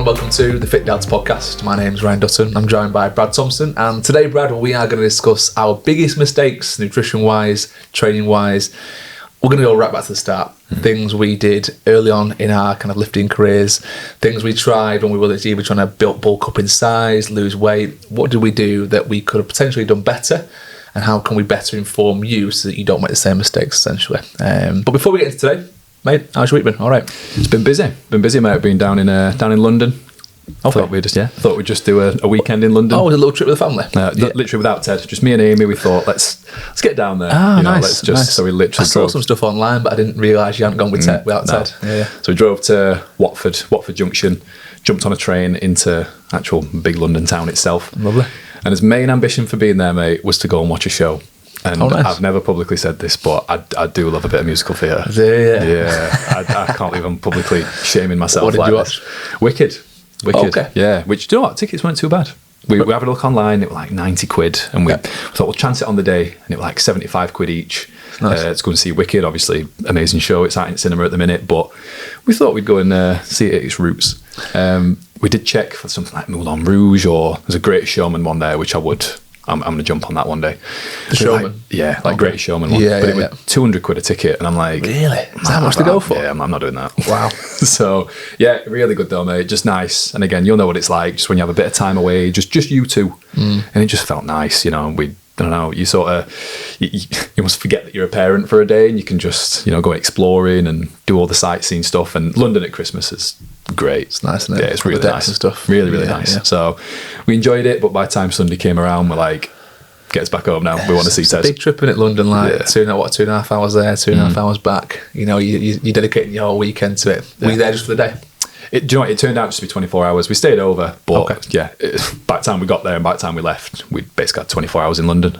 and welcome to the Fit Dads podcast. My name's Ryan Dutton. I'm joined by Brad Thompson, and today, Brad, we are going to discuss our biggest mistakes, nutrition-wise, training-wise. We're going to go right back to the start. Things we did early on in our kind of lifting careers, things we tried when we were either trying to bulk up in size, lose weight. What did we do that we could have potentially done better? And how can we better inform you so that you don't make the same mistakes, essentially? But before we get into today, mate, how's your week been? All right. It's been busy. Mate. Been down in London. Thought we'd just do a weekend in London. Oh, it was a little trip with the family. Literally without Ted, just me and Amy. We thought let's get down there. Nice. So we literally I saw some stuff online, but I didn't realise you hadn't gone with Ted without Ted. Yeah. So we drove to Watford Junction, jumped on a train into actual big London town itself. Lovely. And his main ambition for being there, mate, was to go and watch a show. And nice. I've never publicly said this, but I do love a bit of musical theatre. Yeah. I can't believe I'm publicly shaming myself. What did like you watch? Wicked. Okay. Yeah. Which, do you know what? Tickets weren't too bad. We had a look online. It was like 90 quid, and we thought we'll chance it on the day, and it was like 75 quid each. Nice. To go and see Wicked. Obviously, amazing show. It's out in cinema at the minute, but we thought we'd go and see it at its roots. We did check for something like Moulin Rouge, or there's a Greatest Showman one there, which I'm going to jump on that one day. The Showman? Greatest Showman one. Yeah, but it was 200 quid a ticket, and I'm like... Really? Is that how much to go for? Yeah, I'm not doing that. Wow. So, yeah, really good though, mate. Just nice. And again, you'll know what it's like, just when you have a bit of time away, just you two. And it just felt nice, you know. I don't know, you sort of, you must forget that you're a parent for a day, and you can just, go exploring and do all the sightseeing stuff. And London at Christmas is great. It's nice, isn't it? Yeah, it's really nice and stuff. Really, really nice. Yeah. So we enjoyed it, but by the time Sunday came around, we're like, get us back home now. We want to see Ted. Big trip in London, like 2.5 hours there, 2.5 hours back. You're dedicating your whole weekend to it. Were you there just for the day? Do you know what? It turned out just to be 24 hours. We stayed over, but by the time we got there and by the time we left, we basically had 24 hours in London.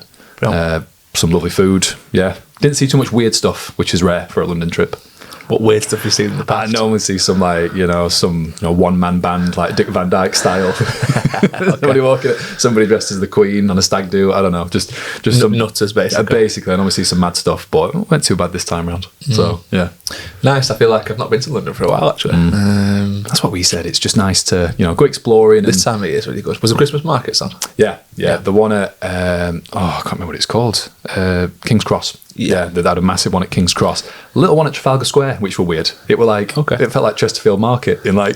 Some lovely food. Yeah. Didn't see too much weird stuff, which is rare for a London trip. What weird stuff have you seen in the past? I normally see some one-man band, like Dick Van Dyke style. Somebody dressed as the Queen on a stag do. I don't know, just some nutters, basically. Basically, I normally see some mad stuff, but it wasn't too bad this time around. So yeah, nice. I feel like I've not been to London for a while, actually. That's what we said. It's just nice to go exploring. This time of year is really good. Was the Christmas markets on? Yeah. The one at I can't remember what it's called. King's Cross. Yeah, they had a massive one at King's Cross. A little one at Trafalgar Square, which were weird. It were like it felt like Chesterfield Market in like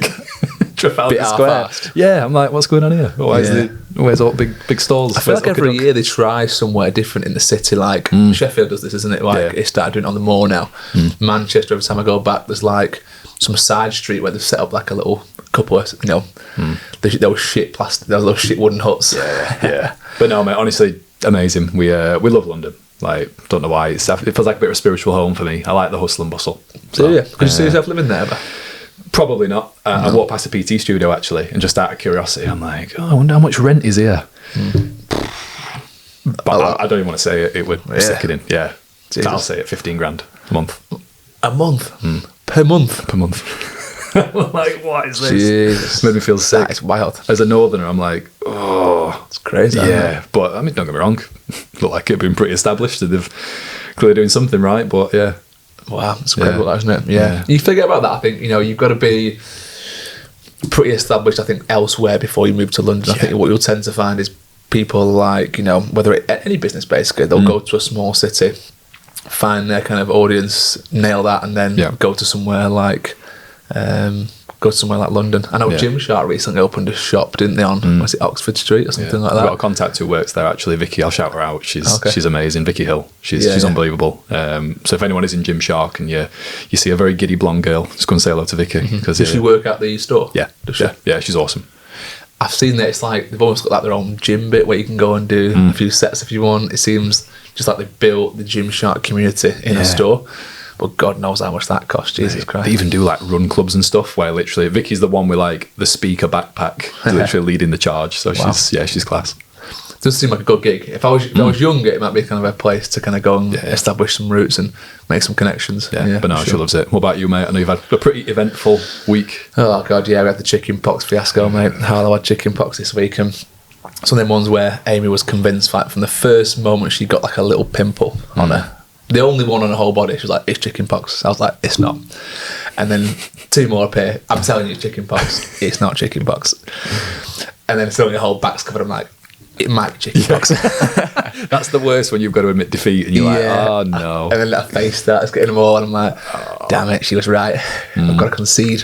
Trafalgar Square. Yeah, I'm like, what's going on here? Where's all big stalls? I feel like every year they try somewhere different in the city. Like Sheffield does this, isn't it? Like it started doing it on the moor now. Manchester, every time I go back, there's like some side street where they've set up like a little couple of those shit plastic, those shit wooden huts. Yeah. But no, mate, honestly, amazing. We love London. Like, don't know why. It feels like a bit of a spiritual home for me. I like the hustle and bustle. So yeah, could you see yourself living there ever? Probably not. I walked past a PT studio actually, and just out of curiosity, I'm like, I wonder how much rent is here. But I don't even want to say it. It would stick it in. Yeah, Jesus. I'll say it. 15 grand a month. A month per month. Per month. I'm like, what is this? Jesus. Made me feel sick. That is wild. As a northerner, I'm like, oh, it's crazy. Yeah, but I mean, don't get me wrong. Look like it'd been pretty established, and they've clearly doing something right. But yeah, wow, it's incredible, isn't it? Yeah, you forget about that. I think you've got to be pretty established. I think elsewhere before you move to London. I think what you'll tend to find is people like whether any business basically, they'll go to a small city, find their kind of audience, nail that, and then go to somewhere like. London. I know Gymshark recently opened a shop, didn't they, on was it Oxford Street or something like that? I've got a contact who works there actually, Vicky. I'll shout her out. She's amazing. Vicky Hill. She's unbelievable. So if anyone is in Gymshark and you see a very giddy blonde girl, just go and say hello to Vicky. Does she work at the store? Yeah. Does she? Yeah, she's awesome. I've seen that it's like they've almost got like their own gym bit where you can go and do a few sets if you want. It seems just like they've built the Gymshark community in a store. But God knows how much that costs. Jesus Christ. They even do like run clubs and stuff where literally Vicky's the one with like the speaker backpack literally leading the charge. So she's class. Does seem like a good gig. If I was younger, it might be kind of a place to kind of go and establish some roots and make some connections. But no, she loves it. What about you, mate? I know you've had a pretty eventful week. Oh God, yeah, we had the chicken pox fiasco, mate. Harlow had chicken pox this week, and some of them ones where Amy was convinced, like from the first moment she got like a little pimple on her The only one on her whole body, she was like, it's chicken pox. I was like, it's not. And then 2 more appear. I'm telling you, it's chicken pox. It's not chicken pox. And then suddenly her whole back's covered. I'm like, it might be chicken pox. That's the worst when you've got to admit defeat and you're like, oh no. And then her face starts getting more, and I'm like, damn it, she was right. I've got to concede.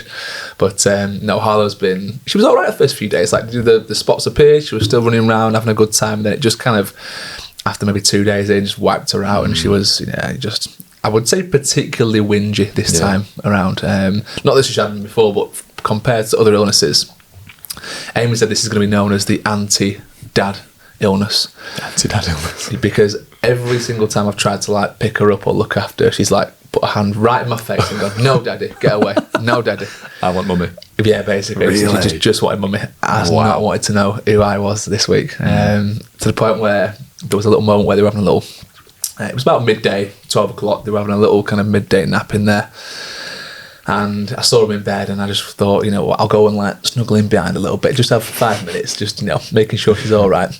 But no, Harlow's she was all right the first few days. Like the spots appeared, she was still running around, having a good time. And then it just kind of, after maybe 2 days, they just wiped her out, and she was, just, I would say, particularly whingy this time around. Not that she's had before, but compared to other illnesses, Amy said this is going to be known as the anti-dad illness. Anti-dad illness. Because every single time I've tried to like pick her up or look after her, she's like put a hand right in my face and gone, no daddy, get away, no daddy. I want mummy. Yeah, basically. Really? She just wanted mummy. I not wanted to know who I was this week. To the point where there was a little moment where they were having a little, it was about midday, 12 o'clock, they were having a little kind of midday nap in there. And I saw him in bed, and I just thought, you know what, I'll go and like snuggle in behind a little bit, just have 5 minutes, just, making sure she's all right.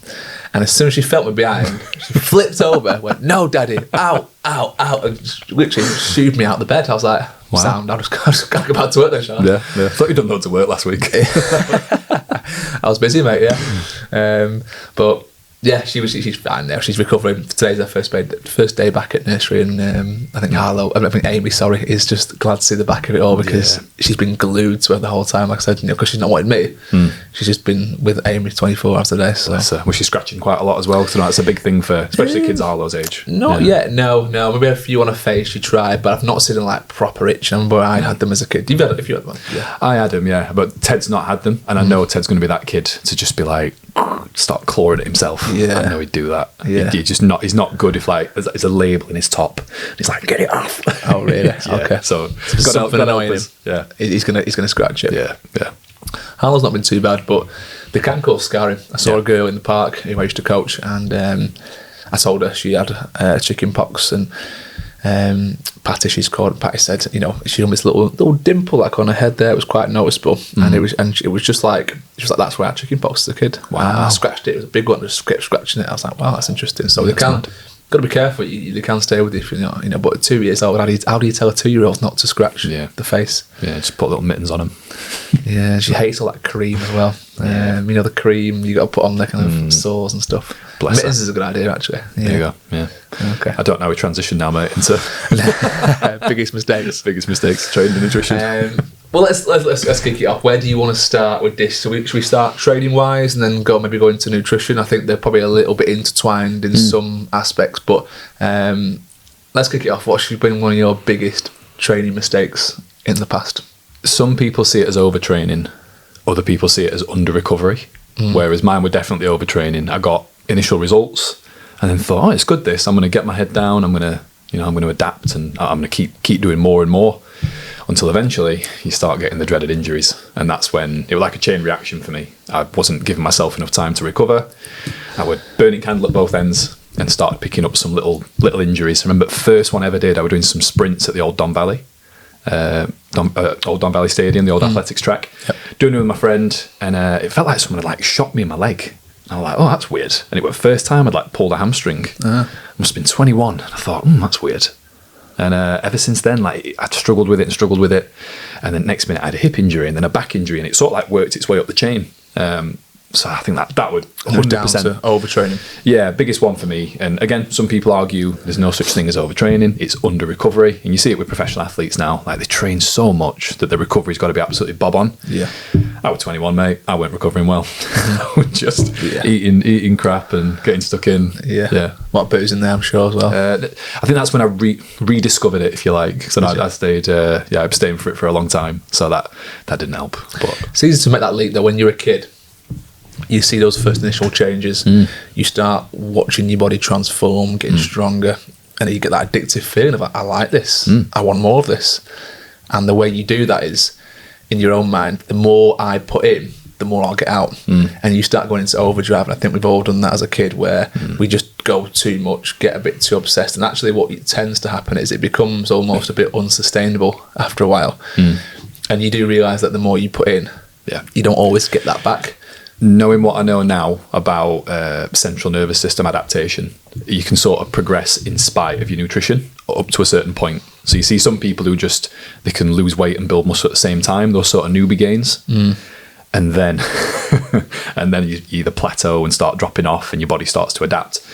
And as soon as she felt me behind, she flipped over, went, no, daddy, out, and just literally shooed me out the bed. I was like, wow. Sound, I just got back to work then, Sean. Yeah. I thought you'd done loads of work last week. I was busy, mate, yeah. But yeah, she's fine now. She's recovering. Today's her first day back at nursery, and I think Amy, is just glad to see the back of it all, because she's been glued to her the whole time. Like I said, because she's not wanted me. She's just been with Amy 24 hours a day. So was she scratching quite a lot as well? Because that's a big thing for especially kids Harlow's age. Not yet. No. Maybe a few on her face she tried, but I've not seen her like proper itch. I remember I had them as a kid. You've had it if you had one. Yeah. I had them, yeah, but Ted's not had them, and I know Ted's going to be that kid to just be like start clawing at himself. Yeah, I know he'd do that. Yeah, he's not good if like there's a label in his top. He's like, get it off. Oh really? Okay. So something annoying him. Yeah, he's gonna scratch it. Yeah. Harlow's not been too bad, but they can cause scarring. I saw a girl in the park who I used to coach, and I told her she had chicken pox, and Patty, she's called. Patty said, she had this little dimple like on her head there. It was quite noticeable, and it was just like that's where I had chicken pox as a kid. Wow. And I scratched it. It was a big one. Just kept scratching it. I was like, wow, that's interesting. So they got to be careful. They can stay with you if But at 2 years old, how do you tell a 2-year-old not to scratch the face? Yeah, just put little mittens on them. Yeah, she hates all that cream as well. The cream you got to put on the kind of sores and stuff. Bless mittens her. is a good idea, actually. Yeah. There you go. Yeah. Okay. I don't know how we transition now, mate, into biggest mistakes. Training and nutrition. Well, let's kick it off. Where do you want to start with this? Should we start training wise and then go into nutrition? I think they're probably a little bit intertwined in some aspects, but let's kick it off. What's been one of your biggest training mistakes in the past? Some people see it as overtraining, other people see it as under recovery. Whereas mine were definitely overtraining. I got initial results and then thought, it's good this. I'm going to get my head down. I'm going to adapt, and I'm going to keep doing more and more until eventually you start getting the dreaded injuries. And that's when it was like a chain reaction for me. I wasn't giving myself enough time to recover. I would burning candle at both ends and started picking up some little injuries. I remember the first one I ever did, I was doing some sprints at the old Don Valley. Old Don Valley Stadium, the old athletics track, doing it with my friend, and it felt like someone had shot me in my leg. I was like, oh, that's weird. And it was the first time I'd pulled a hamstring. Must have been 21. And I thought, that's weird. And ever since then, I'd struggled with it. And then next minute I had a hip injury and then a back injury, and it sort of worked its way up the chain. So I think that would 100% down to overtraining. Yeah, biggest one for me. And again, some people argue there's no such thing as overtraining. It's under recovery, and you see it with professional athletes now. They train so much that the recovery's got to be absolutely bob on. Yeah, I was 21, mate. I weren't recovering well. I was just eating crap and getting stuck in. Yeah. What booze in there, I'm sure as well. I think that's when I rediscovered it, if you like. So I stayed, abstained for it for a long time. So that didn't help. But it's easy to make that leap though when you're a kid. You see those first initial changes, you start watching your body transform, getting stronger, and you get that addictive feeling of, I like this, I want more of this. And the way you do that is, in your own mind, the more I put in, the more I'll get out. And you start going into overdrive, and I think we've all done that as a kid, where we just go too much, get a bit too obsessed, and actually what tends to happen is it becomes almost a bit unsustainable after a while. And you do realise that the more you put in, you don't always get that back. knowing what I know now about central nervous system adaptation, you can sort of progress in spite of your nutrition up to a certain point. So you see some people who they can lose weight and build muscle at the same time, those sort of newbie gains. And then you either plateau and start dropping off and your body starts to adapt.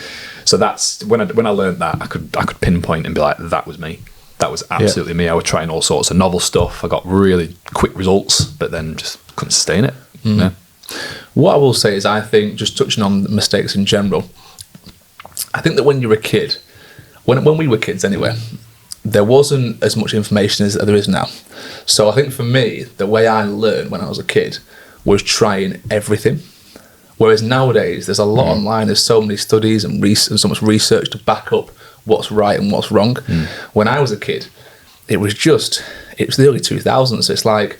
So that's when I learned that, I could pinpoint and be like, that was me. That was absolutely me. I was trying all sorts of novel stuff. I got really quick results, but then just couldn't sustain it. Yeah. What I will say is, I think, just touching on mistakes in general, I think that when you're a kid, when we were kids anyway, there wasn't as much information as there is now. So I think for me, the way I learned when I was a kid was trying everything. Whereas nowadays, there's a lot online, there's so many studies and so much research to back up what's right and what's wrong. When I was a kid, it was the early 2000s. So it's like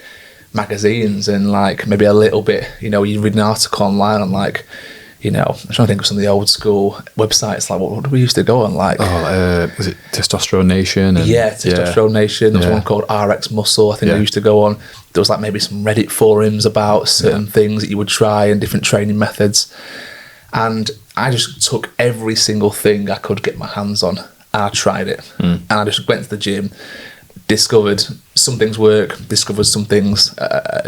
magazines and like maybe a little bit, you read an article online on like, I'm trying to think of some of the old school websites, like what do we used to go on, like was it Testosterone Nation? Testosterone Nation. There was one called RX Muscle, I think I used to go on. There was like maybe some Reddit forums about certain things that you would try and different training methods, and I just took every single thing I could get my hands on and I tried it. And I just went to the gym, discovered some things work, discovered some things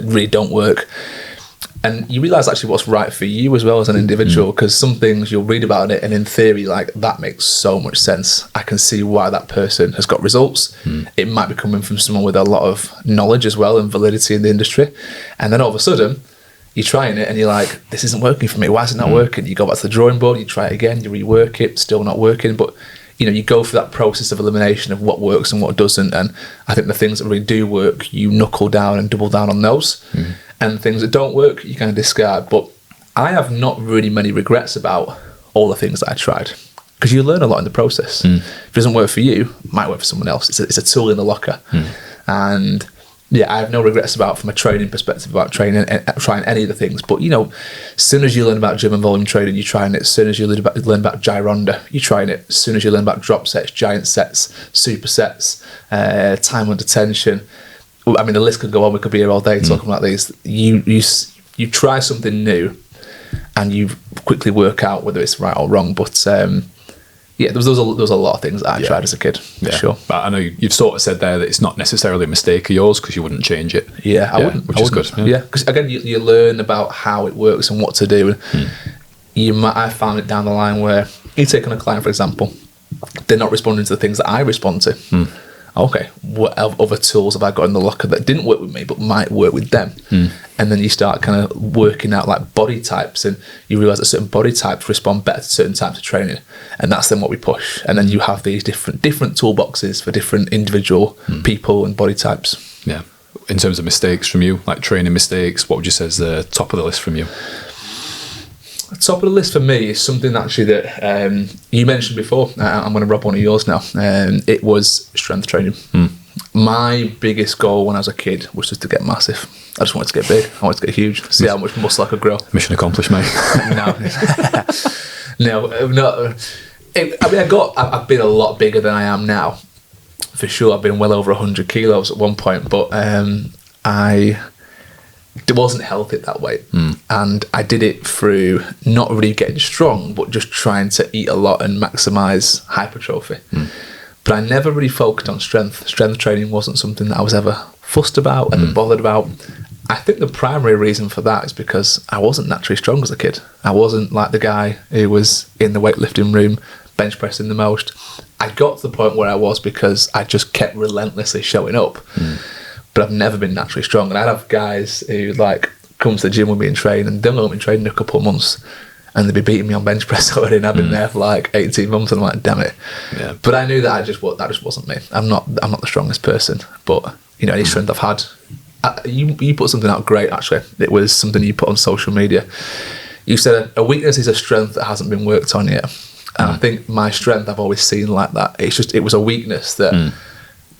really don't work. And you realise actually what's right for you as well as an individual, because some things you'll read about it and in theory, like, that makes so much sense. I can see why that person has got results. It might be coming from someone with a lot of knowledge as well and validity in the industry. And then all of a sudden, you're trying it and you're like, this isn't working for me. Why is it not working? You go back to the drawing board, you try it again, you rework it, still not working. But, you go through that process of elimination of what works and what doesn't. And I think the things that really do work, you knuckle down and double down on those. And things that don't work, you kind of discard. But I have not really many regrets about all the things that I tried, because you learn a lot in the process. If it doesn't work for you, it might work for someone else. It's a tool in the locker. And yeah, I have no regrets about, from a training perspective, about trying any of the things. But as soon as you learn about gym and volume training, you're trying it. As soon as you learn about gyronda, you're trying it. As soon as you learn about drop sets, giant sets, supersets, time under tension, I mean, the list could go on. We could be here all day talking about these. You try something new, and you quickly work out whether it's right or wrong. But there was a lot of things that I tried as a kid, for sure. But I know you've sort of said there that it's not necessarily a mistake of yours, because you wouldn't change it. Yeah, I wouldn't. Which is good. Yeah, because again, you learn about how it works and what to do. And I found it down the line where you take on a client, for example, they're not responding to the things that I respond to. Okay, what other tools have I got in the locker that didn't work with me but might work with them? And then you start kind of working out like body types, and you realise that certain body types respond better to certain types of training, and that's then what we push. And then you have these different toolboxes for different individual people and body types. Yeah. In terms of mistakes from you, like training mistakes, what would you say is the top of the list from you? Top of the list for me is something actually that you mentioned before. I'm going to rob one of yours now. It was strength training. My biggest goal when I was a kid was just to get massive. I just wanted to get big. I wanted to get huge. See how much muscle I could grow. Mission accomplished, mate. No. I've been a lot bigger than I am now, for sure. I've been well over 100 kilos at one point, but it wasn't healthy at that weight. And I did it through not really getting strong, but just trying to eat a lot and maximise hypertrophy. But I never really focused on strength. Strength training wasn't something that I was ever fussed about, ever bothered about. I think the primary reason for that is because I wasn't naturally strong as a kid. I wasn't like the guy who was in the weightlifting room, bench pressing the most. I got to the point where I was because I just kept relentlessly showing up. But I've never been naturally strong. And I'd have guys who like come to the gym with me and train, and they'll know me training in a couple of months, and they'd be beating me on bench press already, and I've been there for like 18 months, and I'm like, damn it. Yeah. But I knew that that just wasn't me. I'm not the strongest person, but any strength I've had. You put something out great, actually. It was something you put on social media. You said a weakness is a strength that hasn't been worked on yet. And I think my strength I've always seen like that. It was a weakness that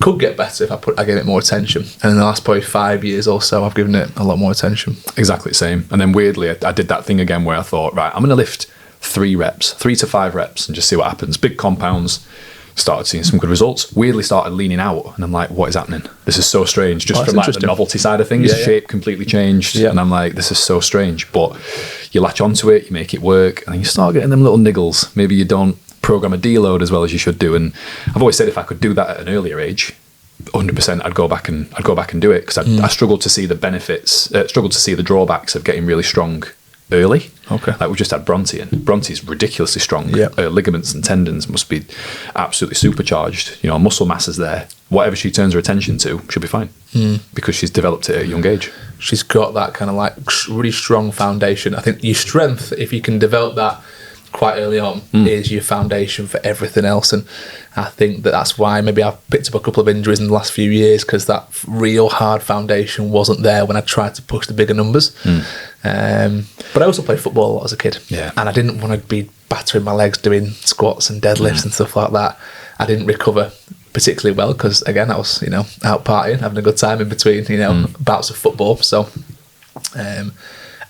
could get better if I gave it more attention. And in the last probably 5 years or so, I've given it a lot more attention. Exactly the same. And then weirdly, I did that thing again where I thought, right, I'm going to lift 3 to 5 reps and just see what happens. Big compounds, started seeing some good results. Weirdly started leaning out, and I'm like, what is happening? This is so strange. Just Oh, from that's like the novelty side of things, shape completely changed, and I'm like, this is so strange. But you latch onto it, you make it work, and then you start getting them little niggles. Maybe you don't program a deload as well as you should do. And I've always said if I could do that at an earlier age, 100% I'd go back and do it, because I struggled to see the benefits, struggled to see the drawbacks of getting really strong early. Okay. Like we just had Bronte in. Bronte's ridiculously strong. Yeah. Ligaments and tendons must be absolutely supercharged. You know, muscle mass is there. Whatever she turns her attention to, she'll be fine, because she's developed it at a young age. She's got that kind of like really strong foundation. I think your strength, if you can develop that quite early on, is your foundation for everything else. And I think that's why maybe I've picked up a couple of injuries in the last few years, because that real hard foundation wasn't there when I tried to push the bigger numbers. But I also played football a lot as a kid, and I didn't want to be battering my legs doing squats and deadlifts and stuff like that. I didn't recover particularly well, because again, I was, out partying, having a good time in between, bouts of football. So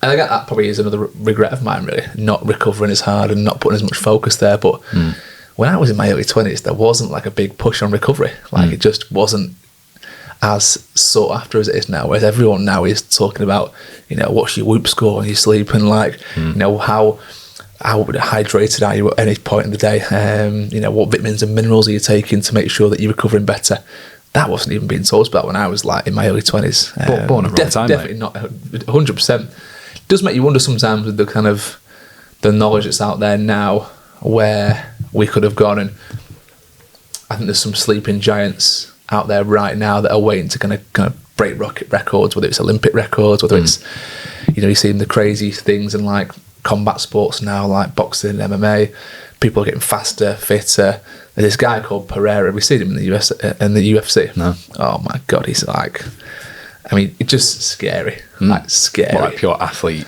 and I get that probably is another regret of mine, really, not recovering as hard and not putting as much focus there. But when I was in my early 20s, there wasn't like a big push on recovery. Like it just wasn't as sought after as it is now. Whereas everyone now is talking about, what's your whoop score and your sleep, and like, how hydrated are you at any point in the day? What vitamins and minerals are you taking to make sure that you're recovering better? That wasn't even being talked about when I was like in my early 20s. Born at the wrong time, definitely not 100%. Does make you wonder sometimes with the kind of the knowledge that's out there now, where we could have gone. And I think there's some sleeping giants out there right now that are waiting to kind of break records, whether it's Olympic records, whether it's, you're seeing the crazy things in like combat sports now, like boxing, MMA. People are getting faster, fitter. There's this guy called Pereira. We've seen him in the UFC. No. Oh my God, he's like, it's just scary. Like scary. What, like pure athlete,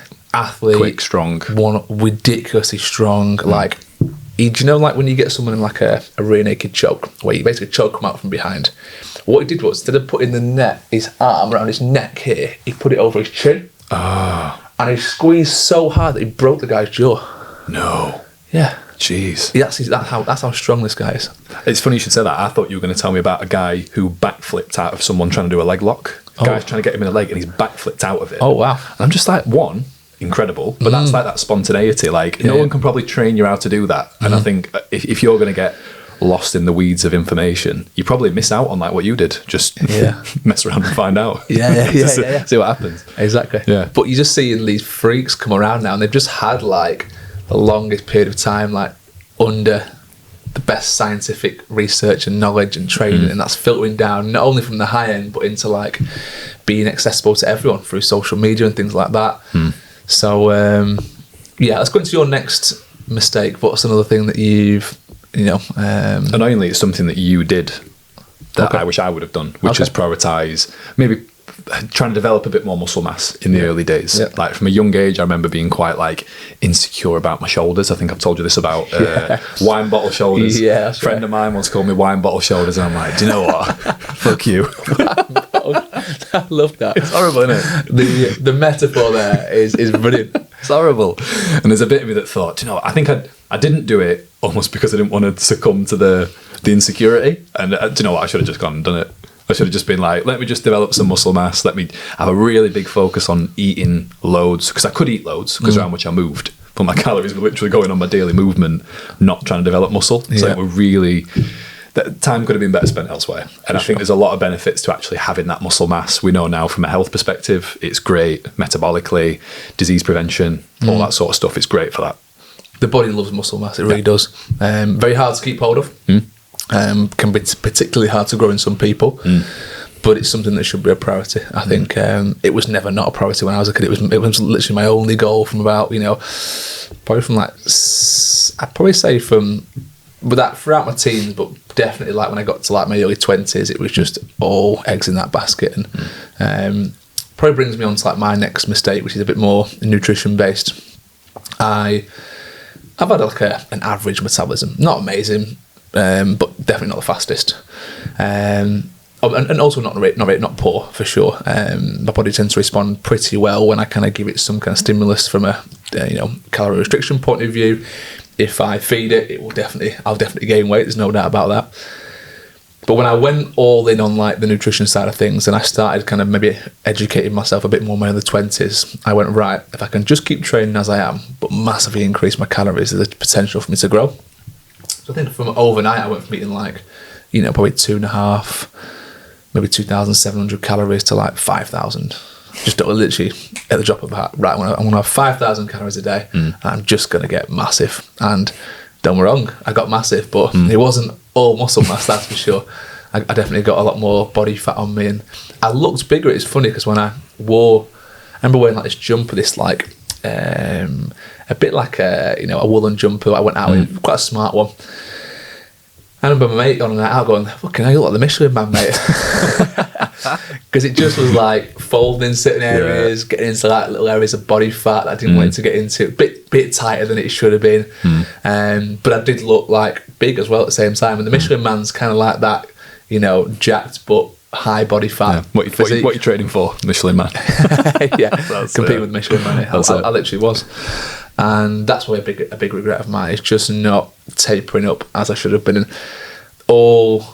quick, strong. One ridiculously strong. Like, do you know, like when you get someone in like a rear naked choke, where you basically choke them out from behind? What he did was, instead of putting his arm around his neck here, he put it over his chin. And he squeezed so hard that he broke the guy's jaw. No. Yeah. Jeez. That's how strong this guy is. It's funny you should say that. I thought you were going to tell me about a guy who backflipped out of someone trying to do a leg lock. Guy's trying to get him in the leg, and he's backflipped out of it. Oh, wow. And I'm just like, one, incredible, but that's like that spontaneity. Like, no one can probably train you how to do that. And I think if you're going to get lost in the weeds of information, you probably miss out on like what you did. Just mess around and find out. See what happens. Exactly. Yeah. But you just see these freaks come around now, and they've just had like the longest period of time like under the best scientific research and knowledge and training, and that's filtering down not only from the high end but into like being accessible to everyone through social media and things like that. So let's go into your next mistake. What's another thing that you've annoyingly, it's something that you did that I wish I would have done, which is prioritize maybe trying to develop a bit more muscle mass in the early days. Like from a young age, I remember being quite like insecure about my shoulders. I think I've told you this about wine bottle shoulders. A friend of mine once called me wine bottle shoulders, and I'm like, do you know what? Fuck you. I love that. It's horrible, isn't it? The metaphor there is brilliant. It's horrible. And there's a bit of me that thought, do you know what? I think I didn't do it almost because I didn't want to succumb to the insecurity. And do you know what? I should have just gone and done it. I should have just been like, let me just develop some muscle mass. Let me have a really big focus on eating loads, because I could eat loads because of how much I moved. But my calories were literally going on my daily movement, not trying to develop muscle. So that time could have been better spent elsewhere. And I think there's a lot of benefits to actually having that muscle mass. We know now from a health perspective, it's great metabolically, disease prevention, all that sort of stuff. It's great for that. The body loves muscle mass. It really does. Very hard to keep hold of. Can be particularly hard to grow in some people, but it's something that should be a priority. I think it was never not a priority when I was a kid. It was literally my only goal from about probably from like I'd probably say from that throughout my teens, but definitely like when I got to like my early 20s, it was just all eggs in that basket. And probably brings me on to like my next mistake, which is a bit more nutrition based. I've had like an average metabolism, not amazing. But definitely not the fastest, and also not poor for sure. My body tends to respond pretty well when I kind of give it some kind of stimulus from a calorie restriction point of view. if I feed it, I'll definitely gain weight. There's no doubt about that. But when I went all in on like the nutrition side of things, and I started kind of maybe educating myself a bit more in my 20s, I went, right, if I can just keep training as I am, but massively increase my calories, there's the potential for me to grow. So I think from overnight, I went from eating like, probably 2.5, maybe 2,700 calories to like 5,000. Just literally at the drop of a hat. Right, I want to have 5,000 calories a day, and I'm just going to get massive. And don't get me wrong, I got massive, but it wasn't all muscle mass, that's for sure. I definitely got a lot more body fat on me, and I looked bigger. It's funny because when I remember wearing like this jumper, this like a bit like a woolen jumper. I went out in, quite a smart one. I remember my mate on a night out going, "Fucking hell, you look like the Michelin Man, mate." Because it just was like folding certain areas, getting into like little areas of body fat that I didn't want to get into. Bit tighter than it should have been. But I did look like big as well at the same time. And the Michelin Man's kind of like that, jacked but high body fat. Yeah. What are you training for, Michelin Man? Yeah, competing with Michelin Man. I literally was. And that's why a big regret of mine is just not tapering up as I should have been. And all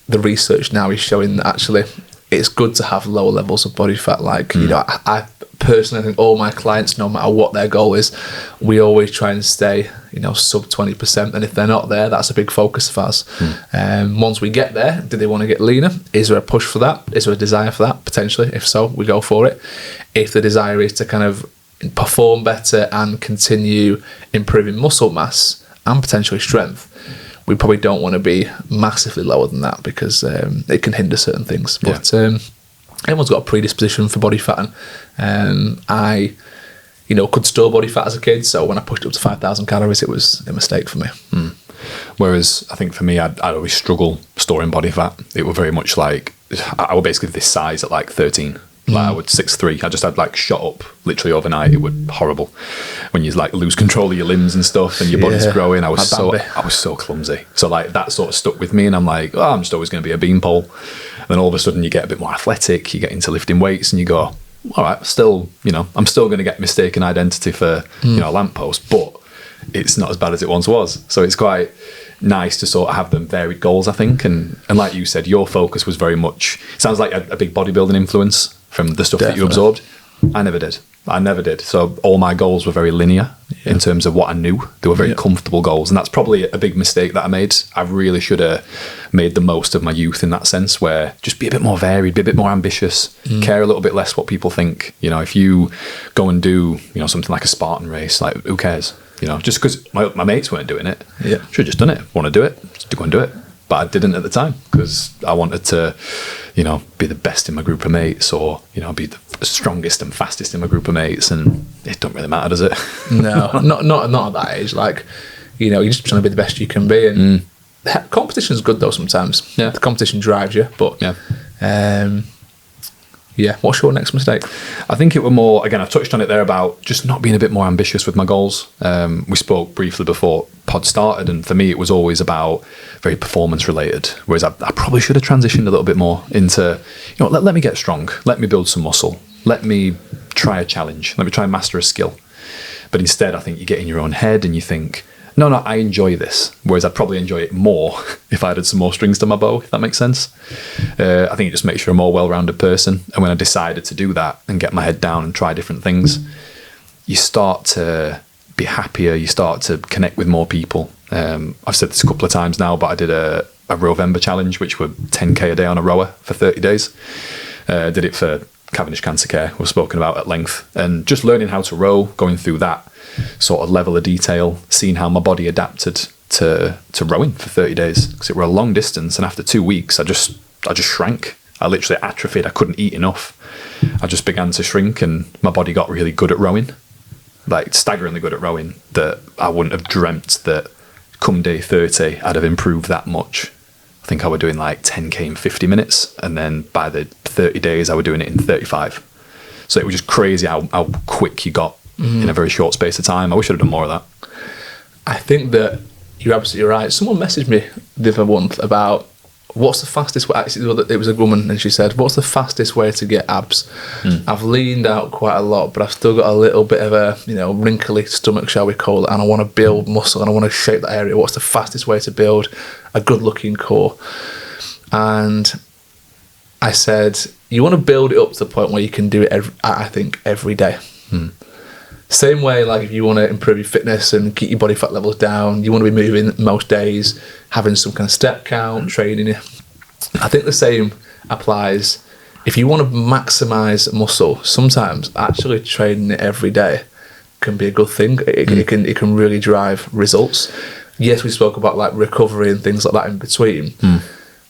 the research now is showing that actually it's good to have lower levels of body fat. Like, I personally think all my clients, no matter what their goal is, we always try and stay, sub 20%. And if they're not there, that's a big focus of ours. Once we get there, do they want to get leaner? Is there a push for that? Is there a desire for that? Potentially. If so, we go for it. If the desire is to kind of perform better and continue improving muscle mass and potentially strength, we probably don't want to be massively lower than that because it can hinder certain things. But everyone's got a predisposition for body fat, and I could store body fat as a kid, so when I pushed it up to 5,000 calories, it was a mistake for me. Whereas I think for me, I'd always struggle storing body fat. It was very much like I was basically this size at like 13. Like I was 6'3". I just had like shot up literally overnight. It was horrible when you like lose control of your limbs and stuff, and your body's growing. I was so clumsy. So like that sort of stuck with me, and I'm like, I'm just always going to be a beanpole. And then all of a sudden you get a bit more athletic. You get into lifting weights, and you go, all right, still, I'm still going to get mistaken identity for a lamppost, but it's not as bad as it once was. So it's quite nice to sort of have them varied goals, I think. And like you said, your focus was very much, sounds like a big bodybuilding influence from the stuff that you absorbed. I never did. So all my goals were very linear in terms of what I knew. They were very comfortable goals. And that's probably a big mistake that I made. I really should have made the most of my youth in that sense, where just be a bit more varied, be a bit more ambitious, care a little bit less what people think. If you go and do, something like a Spartan race, like who cares? Just because my mates weren't doing it. Should have just done it. Want to do it, just go and do it. But I didn't at the time because I wanted to, be the best in my group of mates, or, be the strongest and fastest in my group of mates. And it don't really matter, does it? No, not at that age. Like, you're just trying to be the best you can be. And competition's good though sometimes. Yeah. The competition drives you. But what's your next mistake? I think it were more, again, I've touched on it there about just not being a bit more ambitious with my goals. We spoke briefly before pod started, and for me it was always about very performance related, whereas I probably should have transitioned a little bit more into, let me get strong, let me build some muscle, let me try a challenge, let me try and master a skill. But instead I think you get in your own head and you think, no, I enjoy this. Whereas I'd probably enjoy it more if I added some more strings to my bow, if that makes sense. I think it just makes you a more well-rounded person. And when I decided to do that and get my head down and try different things, you start to be happier. You start to connect with more people. I've said this a couple of times now, but I did a Rowvember challenge, which were 10K a day on a rower for 30 days. Did it for Cavendish Cancer Care, we've spoken about at length. And just learning how to row, going through that sort of level of detail, seeing how my body adapted to rowing for 30 days, because it were a long distance, and after 2 weeks I just shrank. I literally atrophied. I couldn't eat enough. I just began to shrink, and my body got really good at rowing, like staggeringly good at rowing, that I wouldn't have dreamt that come day 30 I'd have improved that much. I think I was doing like 10K in 50 minutes, and then by the 30 days I was doing it in 35. So it was just crazy how quick you got in a very short space of time. I wish I'd have done more of that. I think that you're absolutely right. Someone messaged me the other month about what's the fastest way? Actually, it was a woman, and she said, what's the fastest way to get abs? I've leaned out quite a lot, but I've still got a little bit of a, wrinkly stomach, shall we call it, and I want to build muscle and I want to shape that area. What's the fastest way to build a good looking core? And I said, you want to build it up to the point where you can do it every day. Same way, like if you want to improve your fitness and keep your body fat levels down, you want to be moving most days, having some kind of step count, training. I think the same applies. If you want to maximize muscle, sometimes actually training it every day can be a good thing. It can really drive results. Yes, we spoke about like recovery and things like that in between.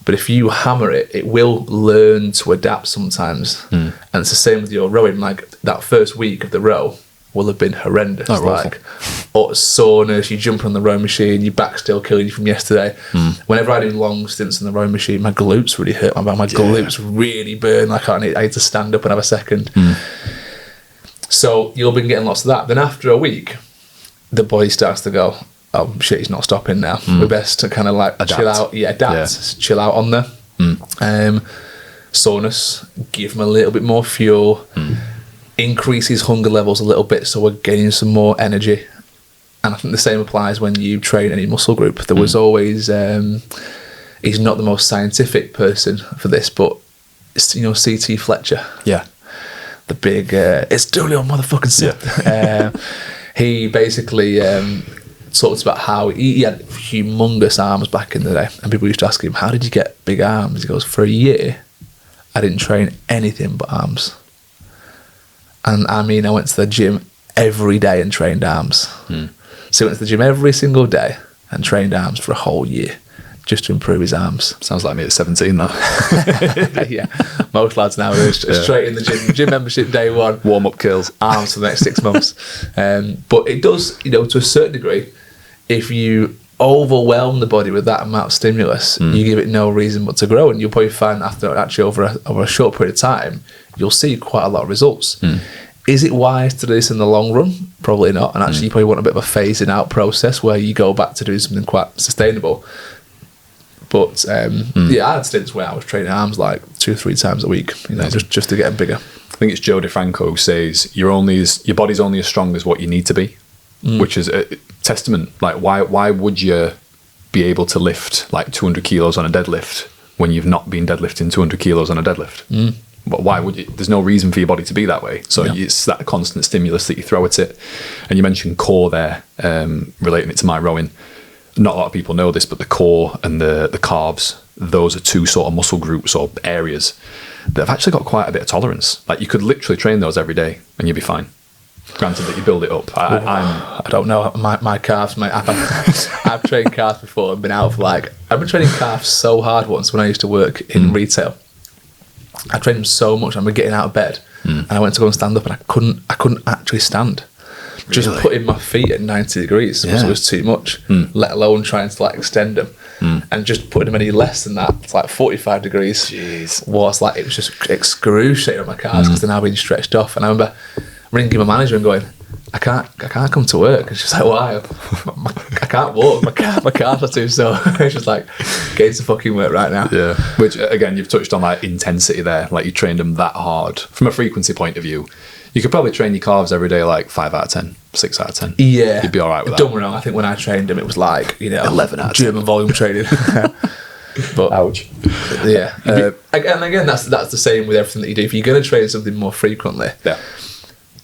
But if you hammer it, it will learn to adapt sometimes. And it's the same with your rowing. Like that first week of the row will have been horrendous. Like soreness, you jump on the rowing machine, your back's still killing you from yesterday. Whenever I do long stints on the rowing machine, my glutes really hurt. My glutes really burn. I need to stand up and have a second. So you'll be getting lots of that. Then after a week, the body starts to go, oh shit, he's not stopping now. We're best to kind of like adapt. Chill out. Chill out on there. Soreness, give him a little bit more fuel. Increases hunger levels a little bit, so we're gaining some more energy. And I think the same applies when you train any muscle group. There was always he's not the most scientific person for this, but CT Fletcher, the big it's Julio motherfucking Sip. He basically talked about how he had humongous arms back in the day, and people used to ask him, how did you get big arms? He goes, for a year I didn't train anything but arms. And I mean, I went to the gym every day and trained arms. So he went to the gym every single day and trained arms for a whole year just to improve his arms. Sounds like me at 17 though. Yeah, most lads now are straight in the gym membership day one. Warm up kills. Arms for the next 6 months. But it does, to a certain degree, if you overwhelm the body with that amount of stimulus, you give it no reason but to grow, and you'll probably find after actually over a short period of time, you'll see quite a lot of results. Is it wise to do this in the long run? Probably not. And actually, you probably want a bit of a phasing out process where you go back to doing something quite sustainable. But I had stints where I was training arms like 2 or 3 times a week, just to get them bigger. I think it's Joe DeFranco who says your body's only as strong as what you need to be, which is a testament. Like why would you be able to lift like 200 kilos on a deadlift when you've not been deadlifting 200 kilos on a deadlift? But why would you? There's no reason for your body to be that way. So it's that constant stimulus that you throw at it. And you mentioned core there, relating it to my rowing. Not a lot of people know this, but the core and the calves, those are 2 sort of muscle groups or areas that have actually got quite a bit of tolerance. Like you could literally train those every day and you'd be fine. Granted that you build it up. I don't know. My calves, I've trained calves before and been out for I've been training calves so hard once when I used to work in retail. I trained them so much. I remember getting out of bed and I went to go and stand up and I couldn't actually stand. Really? Just putting my feet at 90 degrees was too much, let alone trying to extend them. And just putting them any less than that, it's 45 degrees. Jeez. Was it was just excruciating on my calves because they're now being stretched off. And I remember ringing my manager and going, I can't come to work. And she's like, why? I can't walk. My calves are too sore. It's just get to fucking work right now. Yeah. Which again, you've touched on intensity there. You trained them that hard. From a frequency point of view, you could probably train your calves every day 5 out of 10, 6 out of 10. Yeah. You'd be all right with that. Don't get me wrong. I think when I trained them, it was 11 out of 10. German volume training. But ouch. Yeah. And again, that's the same with everything that you do. If you're going to train something more frequently,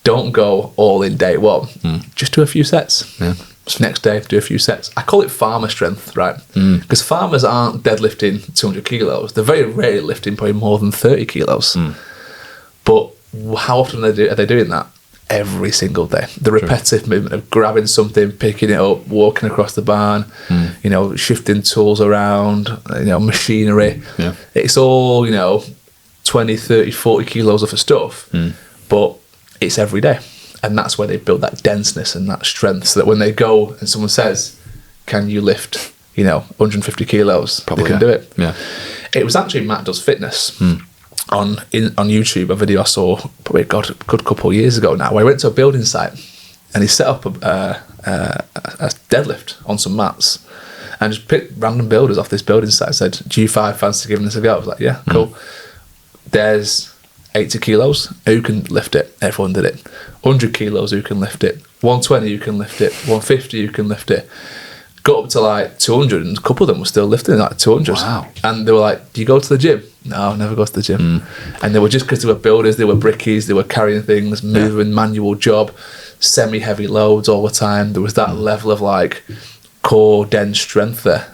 don't go all in day one. Just do a few sets. Yeah. Next day, do a few sets. I call it farmer strength, right? Because farmers aren't deadlifting 200 kilos. They're very rarely lifting probably more than 30 kilos. But how often are they doing that? Every single day. The repetitive movement of grabbing something, picking it up, walking across the barn, shifting tools around, machinery. Yeah. It's all, 20, 30, 40 kilos worth of stuff. But it's every day. And that's where they build that denseness and that strength, so that when they go and someone says, can you lift, 150 kilos? Probably they can do it. Yeah. It was actually Matt Does Fitness on YouTube, a video I saw probably a good couple of years ago now, where he went to a building site and he set up a deadlift on some mats. and just picked random builders off this building site and said, G5 fancy giving this a go. I was like, yeah, cool. There's 80 kilos, who can lift it? Everyone did it. 100 kilos, who can lift it? 120, who can lift it? 150, who can lift it? Got up to like 200, and a couple of them were still lifting like 200. Wow. And they were like, do you go to the gym? No, I never go to the gym. And they were just because they were builders, they were brickies, they were carrying things, moving, manual job, semi-heavy loads all the time. There was that level of like core dense strength there.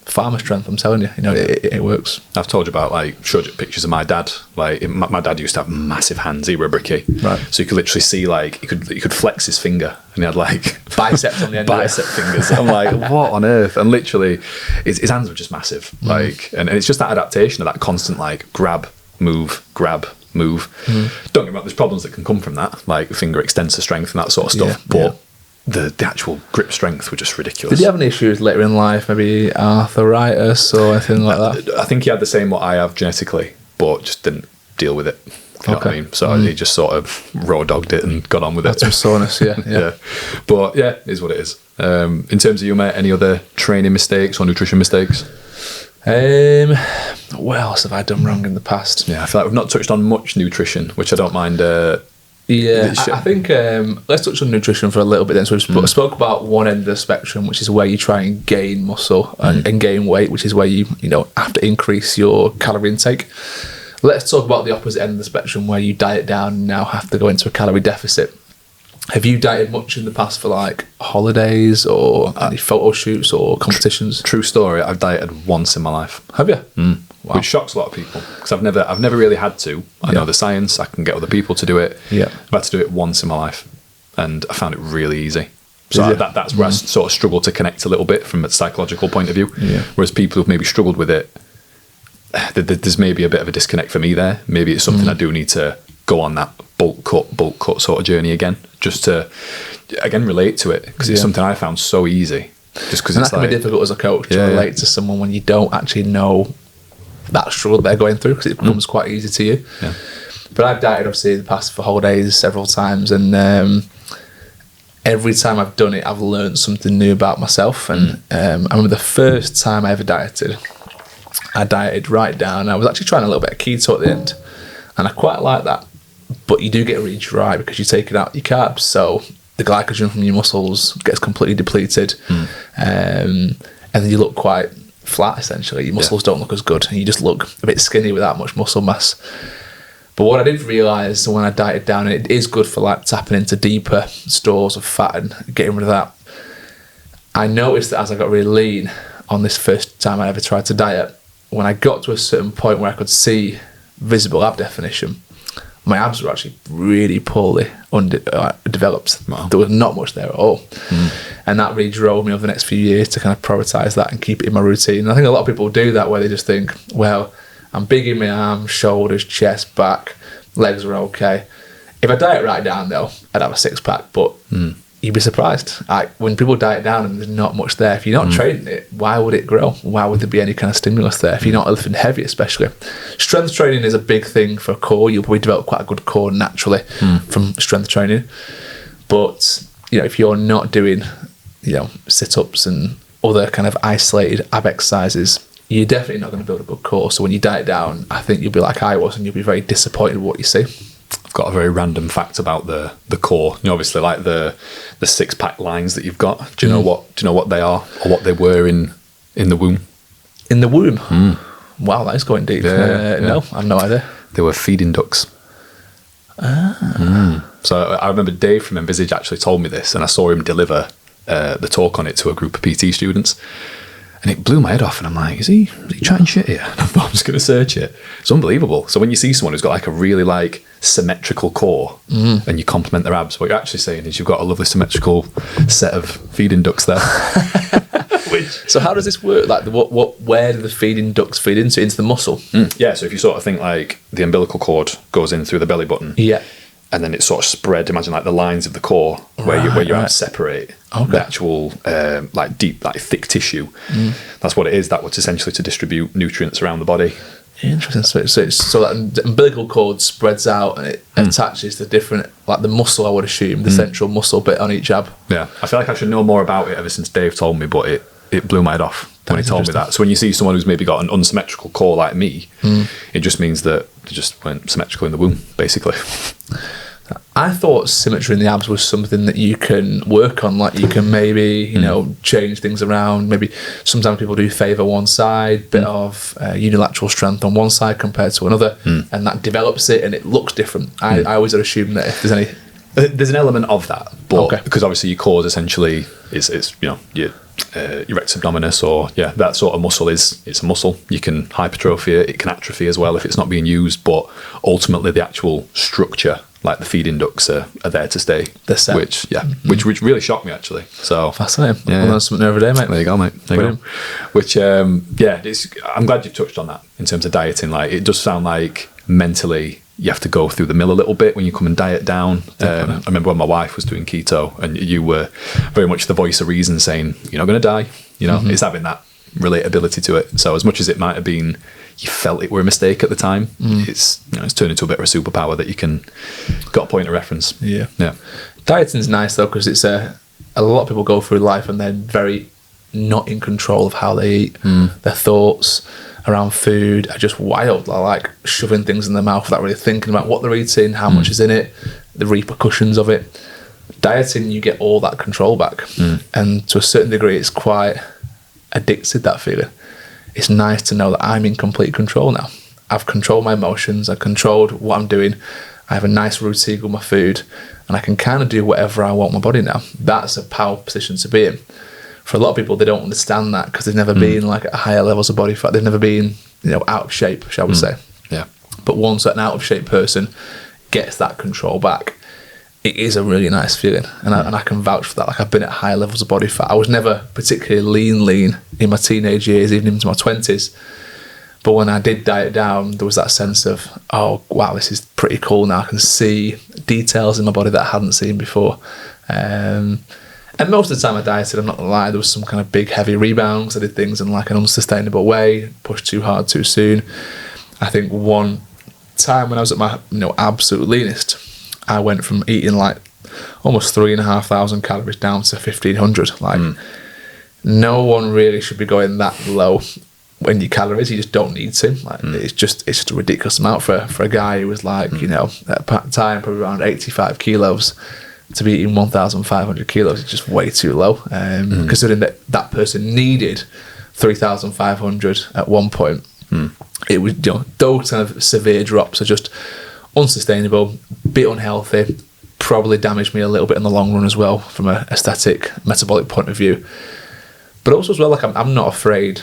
Farmer strength, I'm telling you, it works. I've told you about, like, showed you pictures of my dad. Like, my dad used to have massive hands. He were a brickie, right? So you could literally see, like, he could flex his finger, and he had like biceps on the end. Bicep fingers. I'm like, what on earth? And literally, his hands were just massive. Like, and it's just that adaptation of that constant like grab, move. Don't get me wrong, there's problems that can come from that, like finger extensor strength and that sort of stuff. But the actual grip strength were just ridiculous. Did you have any issues later in life, maybe arthritis or anything like that? I think he had the same what I have genetically, but just didn't deal with it. You know what I mean? So he just sort of raw dogged it and got on with it. Some soreness, yeah. But yeah, it is what it is. In terms of you, mate, any other training mistakes or nutrition mistakes? What else have I done wrong in the past? Yeah, I feel like we've not touched on much nutrition, which I don't mind. I think let's touch on nutrition for a little bit then. So we spoke about one end of the spectrum, which is where you try and gain muscle and gain weight, which is where you have to increase your calorie intake. Let's talk about the opposite end of the spectrum, where you diet down and now have to go into a calorie deficit. Have you dieted much in the past for like holidays or any photo shoots or competitions? True story. I've dieted once in my life. Have you? Wow. Which shocks a lot of people, because I've never really had to. I know the science. I can get other people to do it. Yeah, I've had to do it once in my life, and I found it really easy. So that's where I sort of struggle to connect a little bit from a psychological point of view. Yeah. Whereas people who've maybe struggled with it, there's maybe a bit of a disconnect for me there. Maybe it's something I do need to go on that bulk cut sort of journey again, just to again relate to it, because it's something I found so easy. Just because that can be difficult as a coach to relate to someone when you don't actually know that struggle they're going through, because it becomes quite easy to you. Yeah. But I've dieted obviously in the past for holidays several times, and every time I've done it, I've learned something new about myself. And I remember the first time I ever dieted, I dieted right down. I was actually trying a little bit of keto at the end, and I quite like that. But you do get really dry because you're taking out your carbs, so the glycogen from your muscles gets completely depleted, and then you look quite flat essentially. Your muscles don't look as good, and you just look a bit skinny without much muscle mass. But what I did realise when I dieted down, and it is good for like tapping into deeper stores of fat and getting rid of that, I noticed that as I got really lean on this first time I ever tried to diet, when I got to a certain point where I could see visible ab definition, my abs were actually really poorly developed. Wow. There was not much there at all. And that really drove me over the next few years to kind of prioritise that and keep it in my routine. And I think a lot of people do that, where they just think, well, I'm big in my arms, shoulders, chest, back, legs are okay. If I diet right down though, I'd have a six pack, but you'd be surprised. When people diet down and there's not much there, if you're not training it, why would it grow? Why would there be any kind of stimulus there if you're not lifting heavy, especially? Strength training is a big thing for core. You'll probably develop quite a good core naturally from strength training. But if you're not doing sit-ups and other kind of isolated ab exercises, you're definitely not going to build a good core. So when you diet down, I think you'll be like I was, and you'll be very disappointed with what you see. I've got a very random fact about the core. Obviously, like the six pack lines that you've got. Do you know what they are, or what they were in the womb? In the womb. Wow, that is going deep. No, I have no idea. They were feeding ducts. So I remember Dave from Envisage actually told me this, and I saw him deliver the talk on it to a group of PT students. And it blew my head off, and I'm like, is he chatting shit here? And I thought, I'm just going to search it. It's unbelievable. So when you see someone who's got like a really like symmetrical core, and you compliment their abs, what you're actually saying is you've got a lovely symmetrical set of feeding ducts there. So how does this work? Like, where do the feeding ducts feed into? Into the muscle? Yeah. So if you sort of think like the umbilical cord goes in through the belly button. Yeah. And then it's sort of spread. Imagine like the lines of the core where your abs separate the actual like deep, like thick tissue. That's what it is. That was essentially to distribute nutrients around the body. Interesting. So that the umbilical cord spreads out and it attaches to different, like the muscle, I would assume, the central muscle bit on each ab. Yeah. I feel like I should know more about it ever since Dave told me, but it blew my head off when he told me that. So when you see someone who's maybe got an unsymmetrical core like me, it just means that they just weren't symmetrical in the womb, basically. I thought symmetry in the abs was something that you can work on. Like you can maybe, you know, change things around. Maybe sometimes people do favour one side, bit of unilateral strength on one side compared to another, and that develops it and it looks different. I always assume that if there's any... There's an element of that, but because obviously your core is essentially is you know your rectus abdominis, or that sort of muscle it's a muscle. You can hypertrophy it can atrophy as well if it's not being used, but ultimately the actual structure, like the feeding ducts, are there to stay. They're set. Which really shocked me actually. So fascinating. I'll learn something every day, mate. There you go, mate. There you go. Which I'm glad you've touched on that in terms of dieting. Like it does sound like mentally you have to go through the mill a little bit when you come and diet down. I remember when my wife was doing keto and you were very much the voice of reason saying, you're not going to die. You know, it's having that relatability to it. So as much as it might have been, you felt it were a mistake at the time, it's turned into a bit of a superpower that you can got a point of reference. Yeah. Dieting's nice though, because it's a lot of people go through life and they're very not in control of how they eat. Their thoughts around food are just wild. I like shoving things in their mouth without really thinking about what they're eating, how much is in it, the repercussions of it. Dieting, you get all that control back, and to a certain degree it's quite addicted, that feeling. It's nice to know that I'm in complete control now. I've controlled my emotions, I've controlled what I'm doing, I have a nice routine with my food, and I can kind of do whatever I want my body now. That's a powerful position to be in. For a lot of people, they don't understand that because they've never been like at higher levels of body fat. They've never been, out of shape, shall we say. Yeah. But once an out of shape person gets that control back, it is a really nice feeling. And I can vouch for that. Like I've been at higher levels of body fat. I was never particularly lean in my teenage years, even into my 20s. But when I did diet down, there was that sense of, oh, wow, this is pretty cool now. I can see details in my body that I hadn't seen before. And most of the time I dieted, I'm not gonna lie, there was some kind of big heavy rebounds. I did things in like an unsustainable way, pushed too hard too soon. I think one time when I was at my absolute leanest, I went from eating like almost 3,500 calories down to 1,500. Like no one really should be going that low when your calories. You just don't need to. Like it's just a ridiculous amount for a guy who was like, at the time probably around 85 kilos. To be eating 1,500 kilos is just way too low. Considering that person needed 3,500 at one point. It was, those kind of severe drops are just unsustainable, bit unhealthy, probably damaged me a little bit in the long run as well from an aesthetic, metabolic point of view. But also as well, like I'm not afraid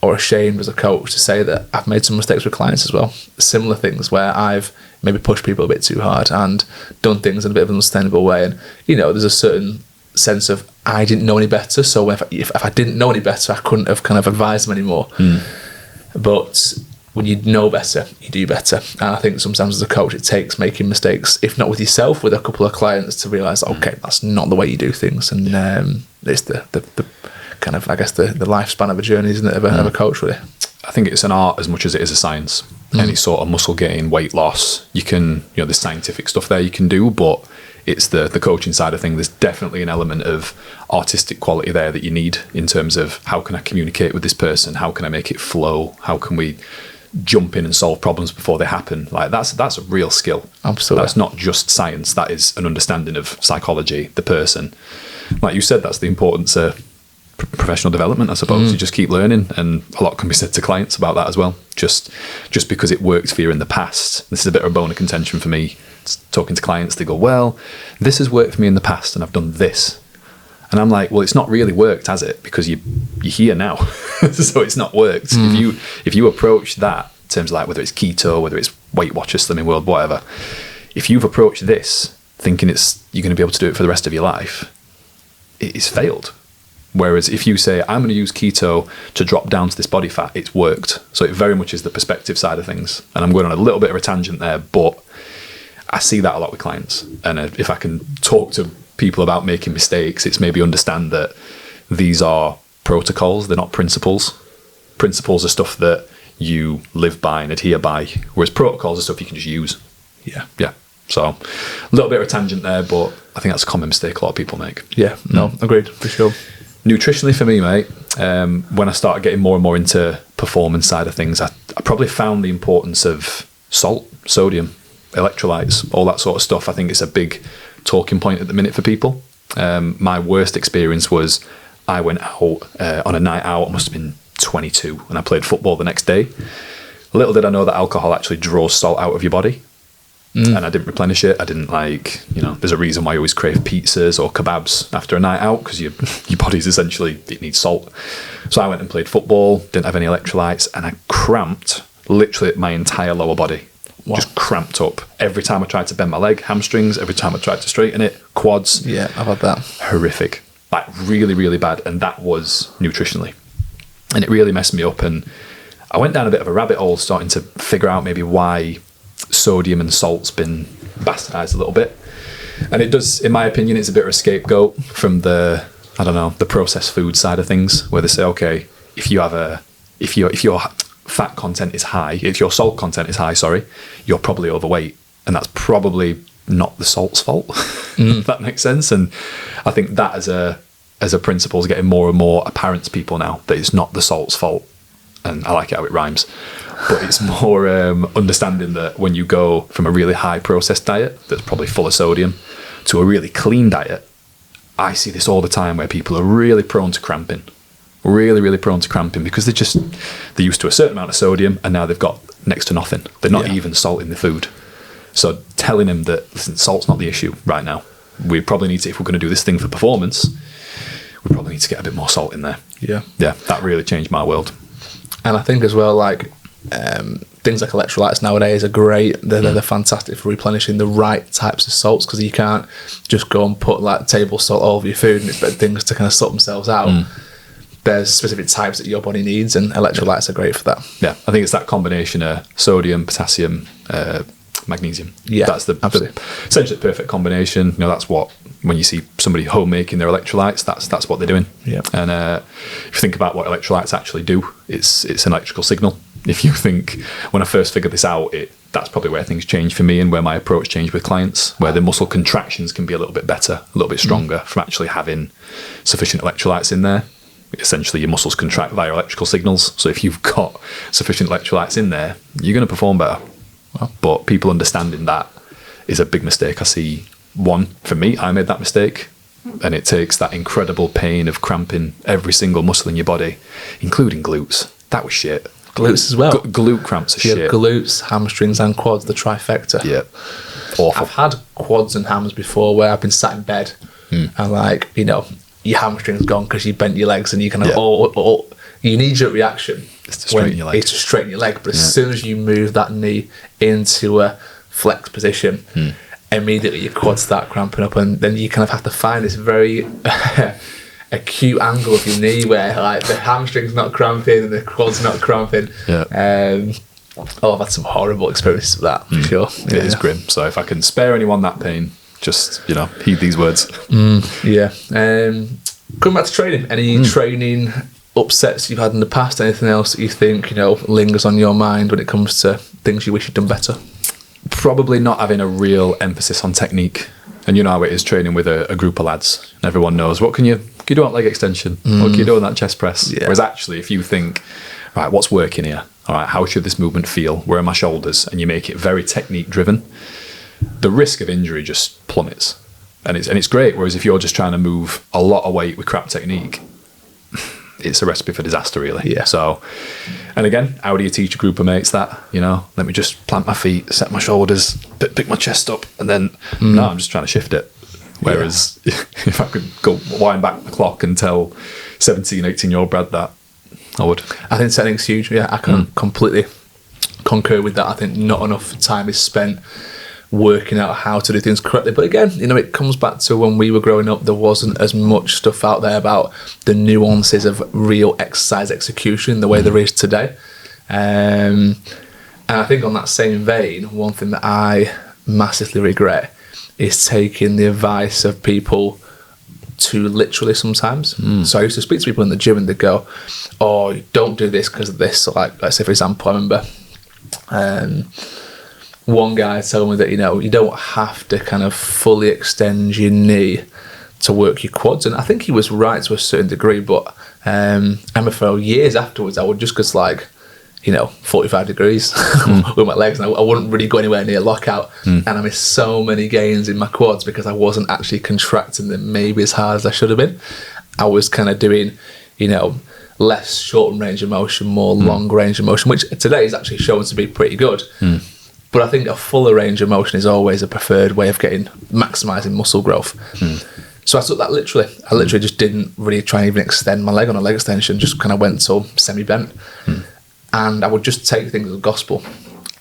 or ashamed as a coach to say that I've made some mistakes with clients as well. Similar things where I've maybe pushed people a bit too hard and done things in a bit of an unsustainable way. And, there's a certain sense of I didn't know any better. So if I didn't know any better, I couldn't have kind of advised them anymore. But when you know better, you do better. And I think sometimes as a coach, it takes making mistakes, if not with yourself, with a couple of clients to realise, okay, that's not the way you do things. And it's the kind of, I guess, the lifespan of a journey, isn't it, of a coach, really? I think it's an art as much as it is a science. Any sort of muscle gain, weight loss, you can, there's scientific stuff there you can do, but it's the coaching side of things. There's definitely an element of artistic quality there that you need in terms of how can I communicate with this person? How can I make it flow? How can we jump in and solve problems before they happen? Like that's a real skill. Absolutely. That's not just science. That is an understanding of psychology, the person. Like you said, that's the importance of professional development, I suppose. You just keep learning, and a lot can be said to clients about that as well. Just because it worked for you in the past. This is a bit of a bone of contention for me. Talking to clients, they go, well, this has worked for me in the past and I've done this. And I'm like, well, it's not really worked, has it? Because you're here now. So it's not worked. If you approach that in terms of like whether it's keto, whether it's Weight Watchers, Slimming World, whatever, if you've approached this thinking you're going to be able to do it for the rest of your life, it's failed. Whereas if you say, I'm going to use keto to drop down to this body fat, it's worked. So it very much is the perspective side of things. And I'm going on a little bit of a tangent there, but I see that a lot with clients. And if I can talk to people about making mistakes, it's maybe understand that these are protocols, they're not principles. Principles are stuff that you live by and adhere by, whereas protocols are stuff you can just use. Yeah. So a little bit of a tangent there, but I think that's a common mistake a lot of people make. Yeah, no, agreed, for sure. Nutritionally for me, mate, when I started getting more and more into performance side of things, I probably found the importance of salt, sodium, electrolytes, all that sort of stuff. I think it's a big talking point at the minute for people. My worst experience was I went out on a night out, I must have been 22, and I played football the next day. Little did I know that alcohol actually draws salt out of your body. And I didn't replenish it. I didn't there's a reason why you always crave pizzas or kebabs after a night out, because your body's essentially, it needs salt. So I went and played football, didn't have any electrolytes, and I cramped literally my entire lower body. Wow. Just cramped up. Every time I tried to bend my leg, hamstrings, every time I tried to straighten it, quads. Yeah, I've had that. Horrific. Like really, really bad. And that was nutritionally. And it really messed me up. And I went down a bit of a rabbit hole starting to figure out maybe why sodium and salt's been bastardized a little bit. And it does, in my opinion, it's a bit of a scapegoat from the processed food side of things, where they say, okay, if your fat content is high, if your salt content is high, you're probably overweight. And that's probably not the salt's fault. If that makes sense. And I think that as a principle is getting more and more apparent to people now, that it's not the salt's fault. And I like it how it rhymes. But it's more understanding that when you go from a really high processed diet that's probably full of sodium to a really clean diet, I see this all the time where people are really prone to cramping. Really, really prone to cramping because they're used to a certain amount of sodium and now they've got next to nothing. They're not even salting the food. So telling them that, listen, salt's not the issue right now. We probably need to, if we're going to do this thing for performance, we probably need to get a bit more salt in there. Yeah. Yeah, that really changed my world. And I think as well, things like electrolytes nowadays are great. They're fantastic for replenishing the right types of salts, because you can't just go and put table salt all over your food and expect things to kind of sort themselves out. There's specific types that your body needs, and electrolytes are great for that. Yeah, I think it's that combination of sodium, potassium, magnesium. Yeah, that's essentially the perfect combination. That's what, when you see somebody home making their electrolytes, that's what they're doing. Yeah. And if you think about what electrolytes actually do, it's an electrical signal. If you think, when I first figured this out, that's probably where things changed for me and where my approach changed with clients, where the muscle contractions can be a little bit better, a little bit stronger from actually having sufficient electrolytes in there. Essentially, your muscles contract via electrical signals. So if you've got sufficient electrolytes in there, you're going to perform better. Wow. But people understanding that is a big mistake. I see one, for me, I made that mistake. And it takes that incredible pain of cramping every single muscle in your body, including glutes. That was shit. Glutes as well. Glute cramps are shit. Glutes, hamstrings and quads, the trifecta. Yeah. Awful. I've had quads and hams before where I've been sat in bed and your hamstring's gone because you bent your legs and you kind of you need your reaction. It's to straighten your leg. It's to straighten your leg. But as soon as you move that knee into a flex position, immediately your quads start cramping up, and then you kind of have to find this very acute angle of your knee where the hamstring's not cramping and the quad's not cramping. Yeah. I've had some horrible experiences with that, for sure. It is grim. So if I can spare anyone that pain, just heed these words. Yeah. Coming back to training, any training upsets you've had in the past? Anything else that you think lingers on your mind when it comes to things you wish you'd done better? Probably not having a real emphasis on technique. And how it is training with a group of lads. Everyone knows, what can you do on leg extension? What can you do on that chest press? Yeah. Whereas actually, if you think, right, what's working here? All right, how should this movement feel? Where are my shoulders? And you make it very technique driven, the risk of injury just plummets. And it's great. Whereas if you're just trying to move a lot of weight with crap technique, it's a recipe for disaster, really. Yeah. So, and again, how do you teach a group of mates that? Let me just plant my feet, set my shoulders, pick my chest up, and then no, I'm just trying to shift it. Whereas if I could go wind back the clock and tell 17, 18-year-old Brad that, I would. I think technique's huge. Yeah, I can completely concur with that. I think not enough time is spent working out how to do things correctly. But again, it comes back to when we were growing up, there wasn't as much stuff out there about the nuances of real exercise execution the way there is today. And I think on that same vein, one thing that I massively regret is taking the advice of people too literally sometimes. So I used to speak to people in the gym and they'd go, oh, don't do this because of this. So let's say, for example, I remember one guy told me that you don't have to kind of fully extend your knee to work your quads. And I think he was right to a certain degree, but I remember for years afterwards, I would just go to 45 degrees with my legs, and I wouldn't really go anywhere near lockout. And I missed so many gains in my quads because I wasn't actually contracting them maybe as hard as I should have been. I was kind of doing, less short range of motion, more long range of motion, which today is actually shown to be pretty good. But I think a fuller range of motion is always a preferred way of maximising muscle growth. So I took that literally. I literally just didn't really try and even extend my leg on a leg extension, just kind of went till semi-bent. And I would just take things as gospel.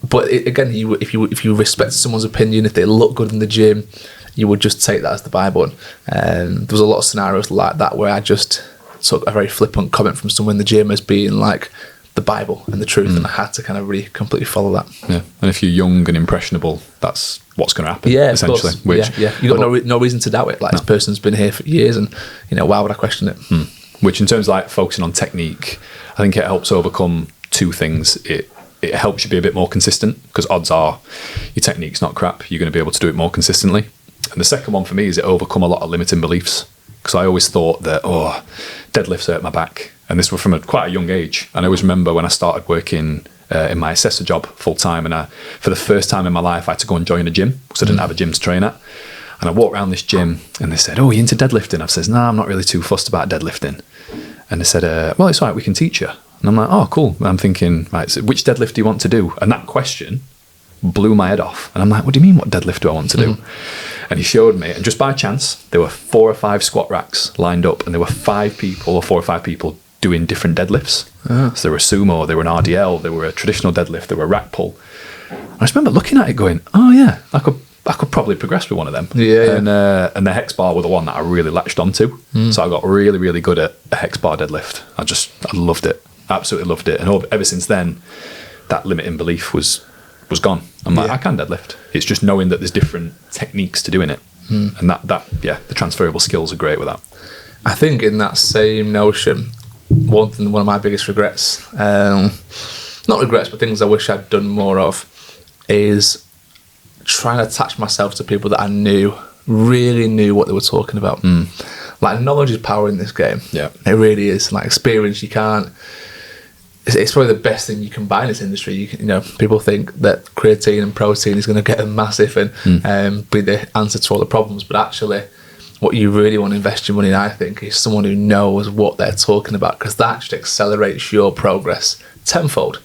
But again, if you respect someone's opinion, if they look good in the gym, you would just take that as the Bible. And there was a lot of scenarios like that where I just took a very flippant comment from someone in the gym as being like the Bible and the truth, and I had to kind of really completely follow that. Yeah, and if you're young and impressionable, that's what's going to happen. Yeah, essentially. You got no reason to doubt it. Like, this person's been here for years, and why would I question it? Which, in terms of like focusing on technique, I think it helps overcome two things. It helps you be a bit more consistent, because odds are your technique's not crap. You're going to be able to do it more consistently. And the second one for me is it overcome a lot of limiting beliefs, because I always thought that deadlifts hurt my back. And this was from quite a young age. And I always remember when I started working in my assessor job full time, and for the first time in my life I had to go and join a gym because I didn't have a gym to train at. And I walked around this gym and they said, "Oh, you into deadlifting?" I said, "No, I'm not really too fussed about deadlifting." And they said, "Well, it's all right, we can teach you." And I'm like, "Oh, cool." And I'm thinking, right, so which deadlift do you want to do? And that question blew my head off. And I'm like, "What do you mean, what deadlift do I want to do?" And he showed me, and just by chance, there were 4 or 5 squat racks lined up, and there were 4 or 5 people doing different deadlifts. So there were sumo, there were an RDL, there were a traditional deadlift, there were a rack pull. I just remember looking at it going, "Oh yeah, I could probably progress with one of them." And the hex bar was the one that I really latched onto. So I got really, really good at a hex bar deadlift. I loved it, absolutely loved it. And ever since then, that limiting belief was gone. I'm like, I can deadlift. It's just knowing that there's different techniques to doing it. And that the transferable skills are great with that. I think in that same notion, one of my biggest regrets, not regrets, but things I wish I'd done more of, is trying to attach myself to people that I really knew what they were talking about. Like, knowledge is power in this game. Yeah, it really is. Like, experience, you can't. It's probably the best thing you can buy in this industry. People think that creatine and protein is going to get them massive and be the answer to all the problems, but actually, what you really want to invest your money in, I think, is someone who knows what they're talking about, because that just accelerates your progress tenfold.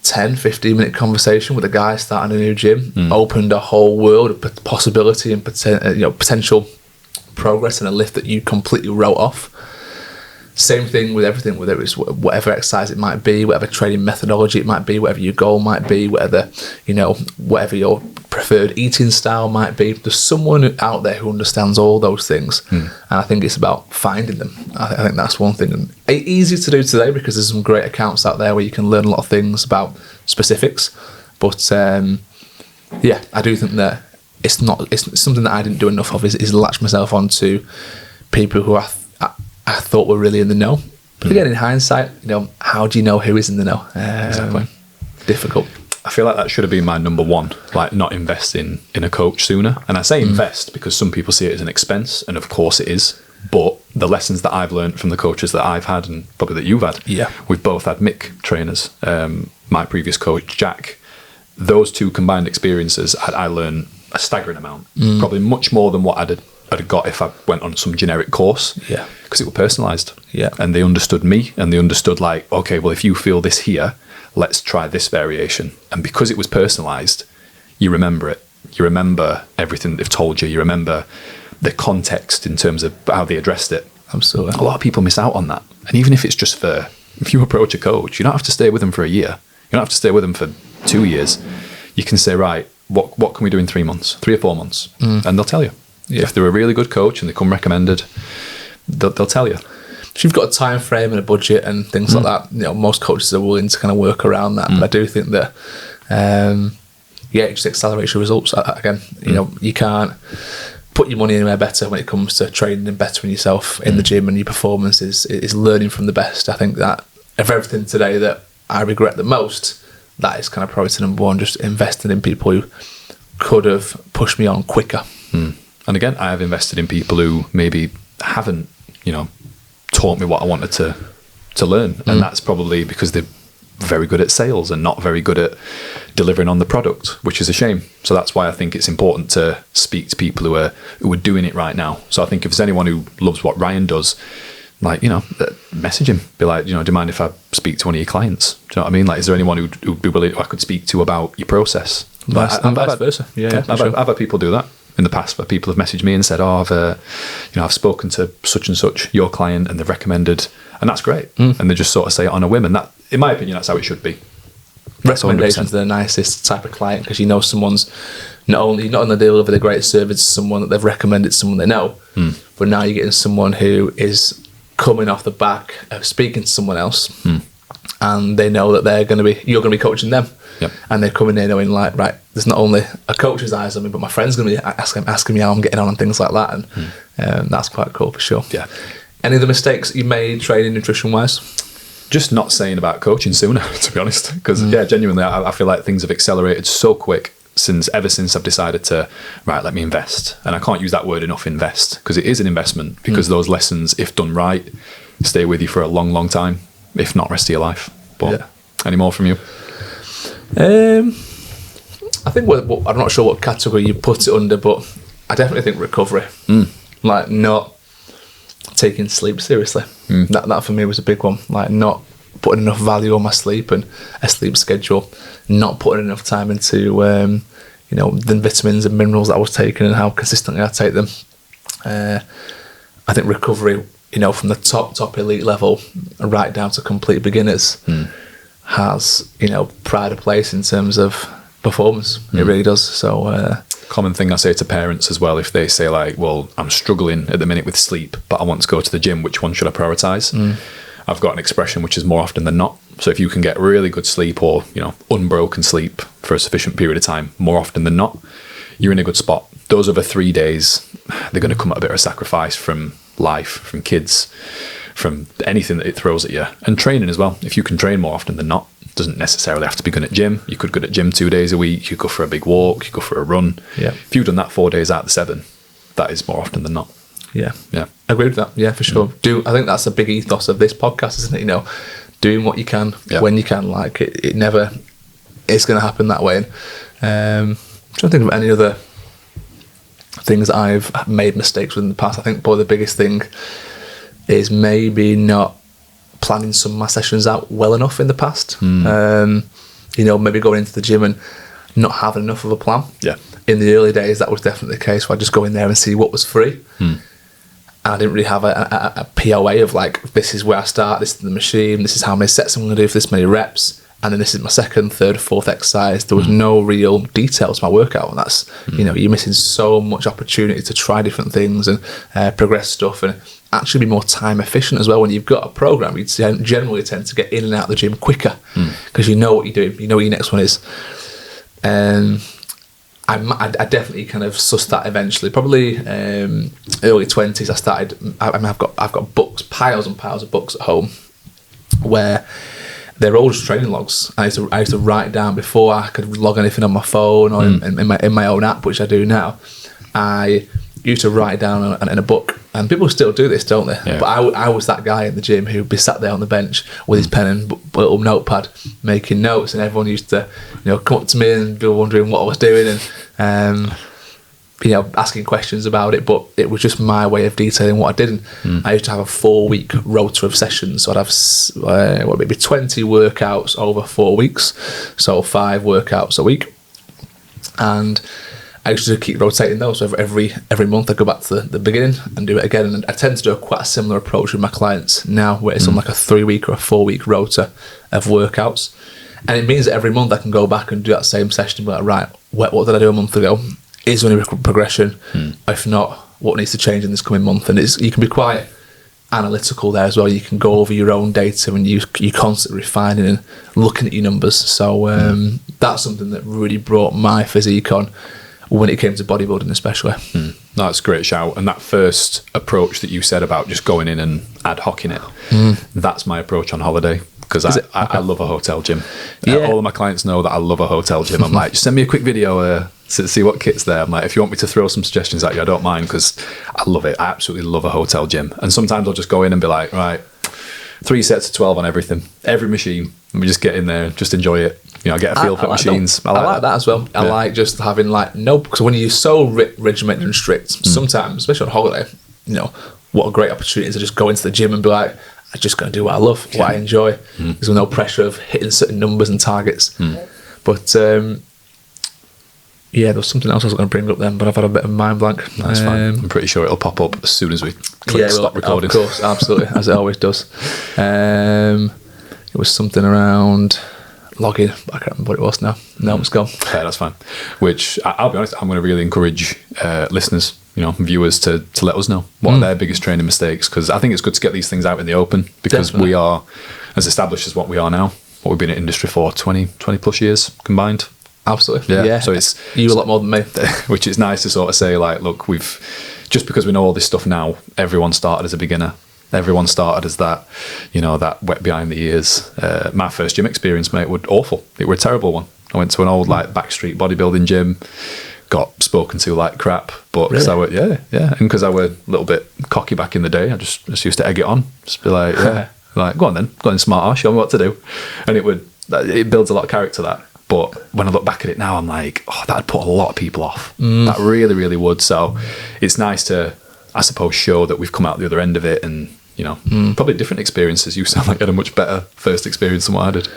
10-15 minute conversation with a guy starting a new gym opened a whole world of possibility and potential progress in a lift that you completely wrote off. Same thing with everything, whether it's whatever exercise it might be, whatever training methodology it might be, whatever your goal might be, whatever your preferred eating style might be. There's someone out there who understands all those things, and I think it's about finding them. I think that's one thing, and easy to do today because there's some great accounts out there where you can learn a lot of things about specifics. But I do think that it's something that I didn't do enough of is latch myself onto people who I thought were really in the know. But again, in hindsight, how do you know who is in the know? Exactly. Difficult. I feel like that should have been my number one, like not investing in a coach sooner. And I say invest because some people see it as an expense, and of course it is. But the lessons that I've learned from the coaches that I've had, and probably that you've had, we've both had Mick trainers, my previous coach, Jack. Those two combined experiences, I learned a staggering amount, probably much more than what I'd have got if I went on some generic course, because it was personalised, and they understood me, and they understood, like, okay, well, if you feel this here, let's try this variation. And because it was personalised, you remember it, you remember everything they've told you, you remember the context in terms of how they addressed it. Absolutely. A lot of people miss out on that. And even if it's just if you approach a coach, you don't have to stay with them for a year, you don't have to stay with them for 2 years. You can say, right, what can we do in 3 months, 3 or 4 months, and they'll tell you. If they're a really good coach and they come recommended, they'll tell you. If you've got a time frame and a budget and things like that, most coaches are willing to kind of work around that. But I do think that, it just accelerates your results. Again, you can't put your money anywhere better when it comes to training and bettering yourself in the gym, and your performance is learning from the best. I think that of everything today that I regret the most, that is kind of priority number one, just investing in people who could have pushed me on quicker. And again, I have invested in people who maybe haven't, taught me what I wanted to learn. And that's probably because they're very good at sales and not very good at delivering on the product, which is a shame. So that's why I think it's important to speak to people who are doing it right now. So I think if there's anyone who loves what Ryan does, like, message him. Be like, do you mind if I speak to one of your clients? Do you know what I mean? Like, is there anyone who'd be willing, who I could speak to about your process? And vice versa. Yeah, I've sure. had people do that in the past, where people have messaged me and said, I've spoken to such and such, your client, and they've recommended, and that's great. And they just sort of say it on a whim, and that, in my opinion, that's how it should be. Recommendations are the nicest type of client, because someone's not only deliver the great service to someone that they've recommended to someone they know, but now you're getting someone who is coming off the back of speaking to someone else, and they know that you're going to be coaching them. Yep. And they're coming in knowing, like, right, there's not only a coach's eyes on me, but my friend's going to be asking me how I'm getting on and things like that. And that's quite cool for sure. Yeah. Any other mistakes you made training nutrition wise? Just not saying about coaching sooner, to be honest. Because, genuinely, I feel like things have accelerated so quick ever since I've decided to, let me invest. And I can't use that word enough, invest, because it is an investment, because those lessons, if done right, stay with you for a long, long time, if not rest of your life. But any more from you? I think I'm not sure what category you put it under, but I definitely think recovery. Like, not taking sleep seriously. That for me was a big one. Like, not putting enough value on my sleep and a sleep schedule, not putting enough time into the vitamins and minerals that I was taking and how consistently I take them. I think recovery, from the top elite level right down to complete beginners, has pride of place in terms of performance. It really does. So common thing I say to parents as well, if they say, like, well, I'm struggling at the minute with sleep, but I want to go to the gym, which one should I prioritize? I've got an expression which is more often than not. So if you can get really good sleep, or unbroken sleep for a sufficient period of time, more often than not, you're in a good spot. Those other 3 days, they're going to come at a bit of a sacrifice from life, from kids, from anything that it throws at you. And training as well. If you can train more often than not, it doesn't necessarily have to be good at gym. You could go at gym 2 days a week. You go for a big walk. You go for a run. Yeah. If you've done that 4 days out of the 7, that is more often than not. Yeah. Yeah. I agree with that. Yeah, for sure. I think that's a big ethos of this podcast, isn't it? Doing what you can when you can. Like, it never is going to happen that way. I'm trying to think of any other things that I've made mistakes with in the past. I think probably the biggest thing is maybe not planning some of my sessions out well enough in the past. Maybe going into the gym and not having enough of a plan. Yeah. In the early days, that was definitely the case, where I just go in there and see what was free. And I didn't really have a POA of, like, this is where I start, this is the machine, this is how many sets I'm going to do for this many reps, and then this is my second, third, fourth exercise. There was no real detail to my workout, and that's, you're missing so much opportunity to try different things and progress stuff, and actually be more time efficient as well. When you've got a program, you generally tend to get in and out of the gym quicker, because you know what you're doing, you know what your next one is. I definitely kind of sussed that eventually. Probably early 20s, I started. I've got books, piles and piles of books at home, where they're all just training logs. I used to write down before I could log anything on my phone or in my own app, which I do now. I used to write down in a book, and people still do this, don't they? Yeah. But I was that guy in the gym who'd be sat there on the bench with his pen and little notepad making notes, and everyone used to come up to me and be wondering what I was doing and asking questions about it. But it was just my way of detailing what I did. And I used to have a 4-week rota of sessions, so I'd have maybe 20 workouts over 4 weeks, so 5 workouts a week, and I used to keep rotating those. So every month I go back to the beginning and do it again. And I tend to do quite a similar approach with my clients now, where it's on like a 3-week or a 4-week rota of workouts. And it means that every month I can go back and do that same session and be like, right, what did I do a month ago? Is there any progression? If not, what needs to change in this coming month? And you can be quite analytical there as well. You can go over your own data and you're constantly refining and looking at your numbers. So that's something that really brought my physique on when it came to bodybuilding especially. That's a great shout. And that first approach that you said about just going in and ad hocing it, that's my approach on holiday. because I love a hotel gym. Yeah. All of my clients know that I love a hotel gym. I'm like, just send me a quick video to see what kit's there. I'm like, if you want me to throw some suggestions at you, I don't mind, because I love it. I absolutely love a hotel gym. And sometimes I'll just go in and be like, right, 3 sets of 12 on everything, every machine, and we just get in there and just enjoy it. You know, get a feel for machines. I like that as well. I like just having because when you're so regimented and strict, sometimes, especially on holiday, you know, what a great opportunity to just go into the gym and be like, I'm just going to do what I love, what I enjoy. There's no pressure of hitting certain numbers and targets. But yeah, there was something else I was going to bring up then, but I've had a bit of mind blank. That's fine. I'm pretty sure it'll pop up as soon as we click stop recording. Of course, absolutely, as it always does. It was something around login, but I can't remember what it was now. No, it's gone. Yeah, that's fine. Which, I'll be honest, I'm going to really encourage listeners, you know, viewers to let us know what are their biggest training mistakes, because I think it's good to get these things out in the open, because we are as established as what we are now. What we've been in industry for 20 plus years combined. Absolutely. Yeah. So it's you a lot more than me. Which is nice to sort of say, like, look, just because we know all this stuff now, everyone started as a beginner. Everyone started as that, you know, that wet behind the ears. My first gym experience, mate, was awful. It was a terrible one. I went to an old backstreet bodybuilding gym, got spoken to like crap, but because I were and because I were a little bit cocky back in the day, I just used to egg it on, just be like, like, go on, smart ass, show me what to do, and it builds a lot of character, that. But when I look back at it now, I'm like, that'd put a lot of people off. That really, really would. So it's nice to, I suppose, show that we've come out the other end of it, and, you know, probably different experiences. You sound like you had a much better first experience than what I did.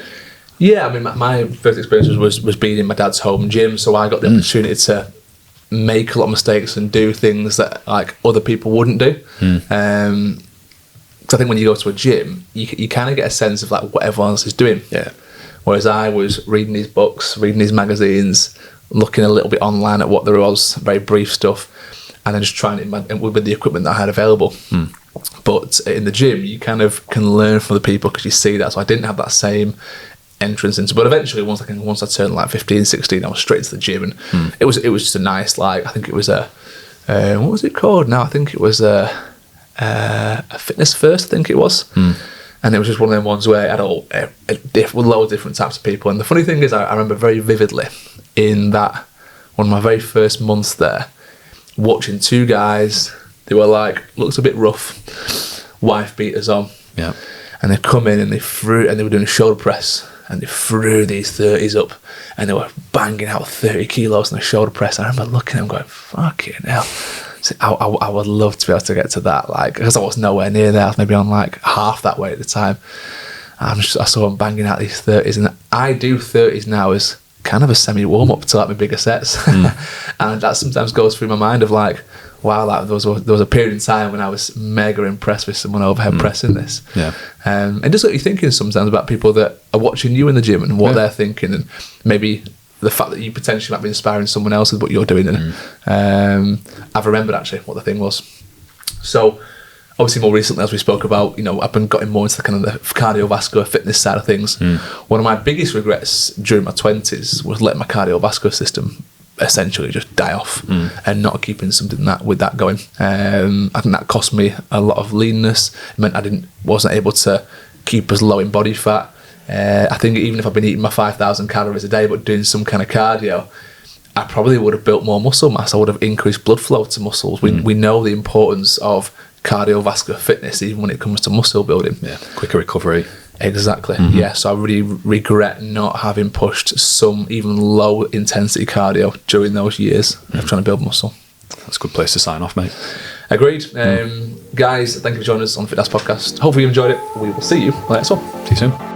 Yeah, I mean, my first experience was being in my dad's home gym, so I got the opportunity to make a lot of mistakes and do things that like other people wouldn't do. Because I think when you go to a gym, you kind of get a sense of like what everyone else is doing. Yeah. Whereas I was reading these books, reading these magazines, looking a little bit online at what there was, very brief stuff, and then just trying it with the equipment that I had available. But in the gym, you kind of can learn from the people because you see that. So I didn't have that same entrance into, but eventually once I turned like 15, 16, I was straight to the gym, and it was just a nice, like, I think it was a what was it called now? I think it was a Fitness First, I think it was. And it was just one of them ones where it had a load of different types of people. And the funny thing is, I remember very vividly in that one of my very first months there, watching two guys. They were like, looked a bit rough, wife beaters on. Yeah. And they come in and they were doing a shoulder press, and they threw these 30s up, and they were banging out 30 kilos on the shoulder press. I remember looking at them going, fucking hell. So I would love to be able to get to that, like, because I was nowhere near there. I was maybe on like half that weight at the time. I saw them banging out these 30s, and I do 30s now as kind of a semi warm up to like my bigger sets. And that sometimes goes through my mind of like, wow, like there was a period in time when I was mega impressed with someone overhead pressing this. Yeah. And just got you thinking sometimes about people that are watching you in the gym and what they're thinking, and maybe the fact that you potentially might be inspiring someone else with what you're doing. And I've remembered actually what the thing was. So obviously more recently, as we spoke about, you know, I've been getting more into the kind of the cardiovascular fitness side of things. One of my biggest regrets during my 20s was letting my cardiovascular system essentially just die off and not keeping something with that going. I think that cost me a lot of leanness. It meant I wasn't able to keep as low in body fat. I think even if I've been eating my 5,000 calories a day but doing some kind of cardio, I probably would have built more muscle mass. I would have increased blood flow to muscles. We know the importance of cardiovascular fitness even when it comes to muscle building. Yeah, quicker recovery. Exactly. Yeah, so I really regret not having pushed some even low intensity cardio during those years of trying to build muscle. That's a good place to sign off, mate. Agreed. Guys, thank you for joining us on the Fitness Podcast. Hopefully you enjoyed it. We will see you next one. See you soon.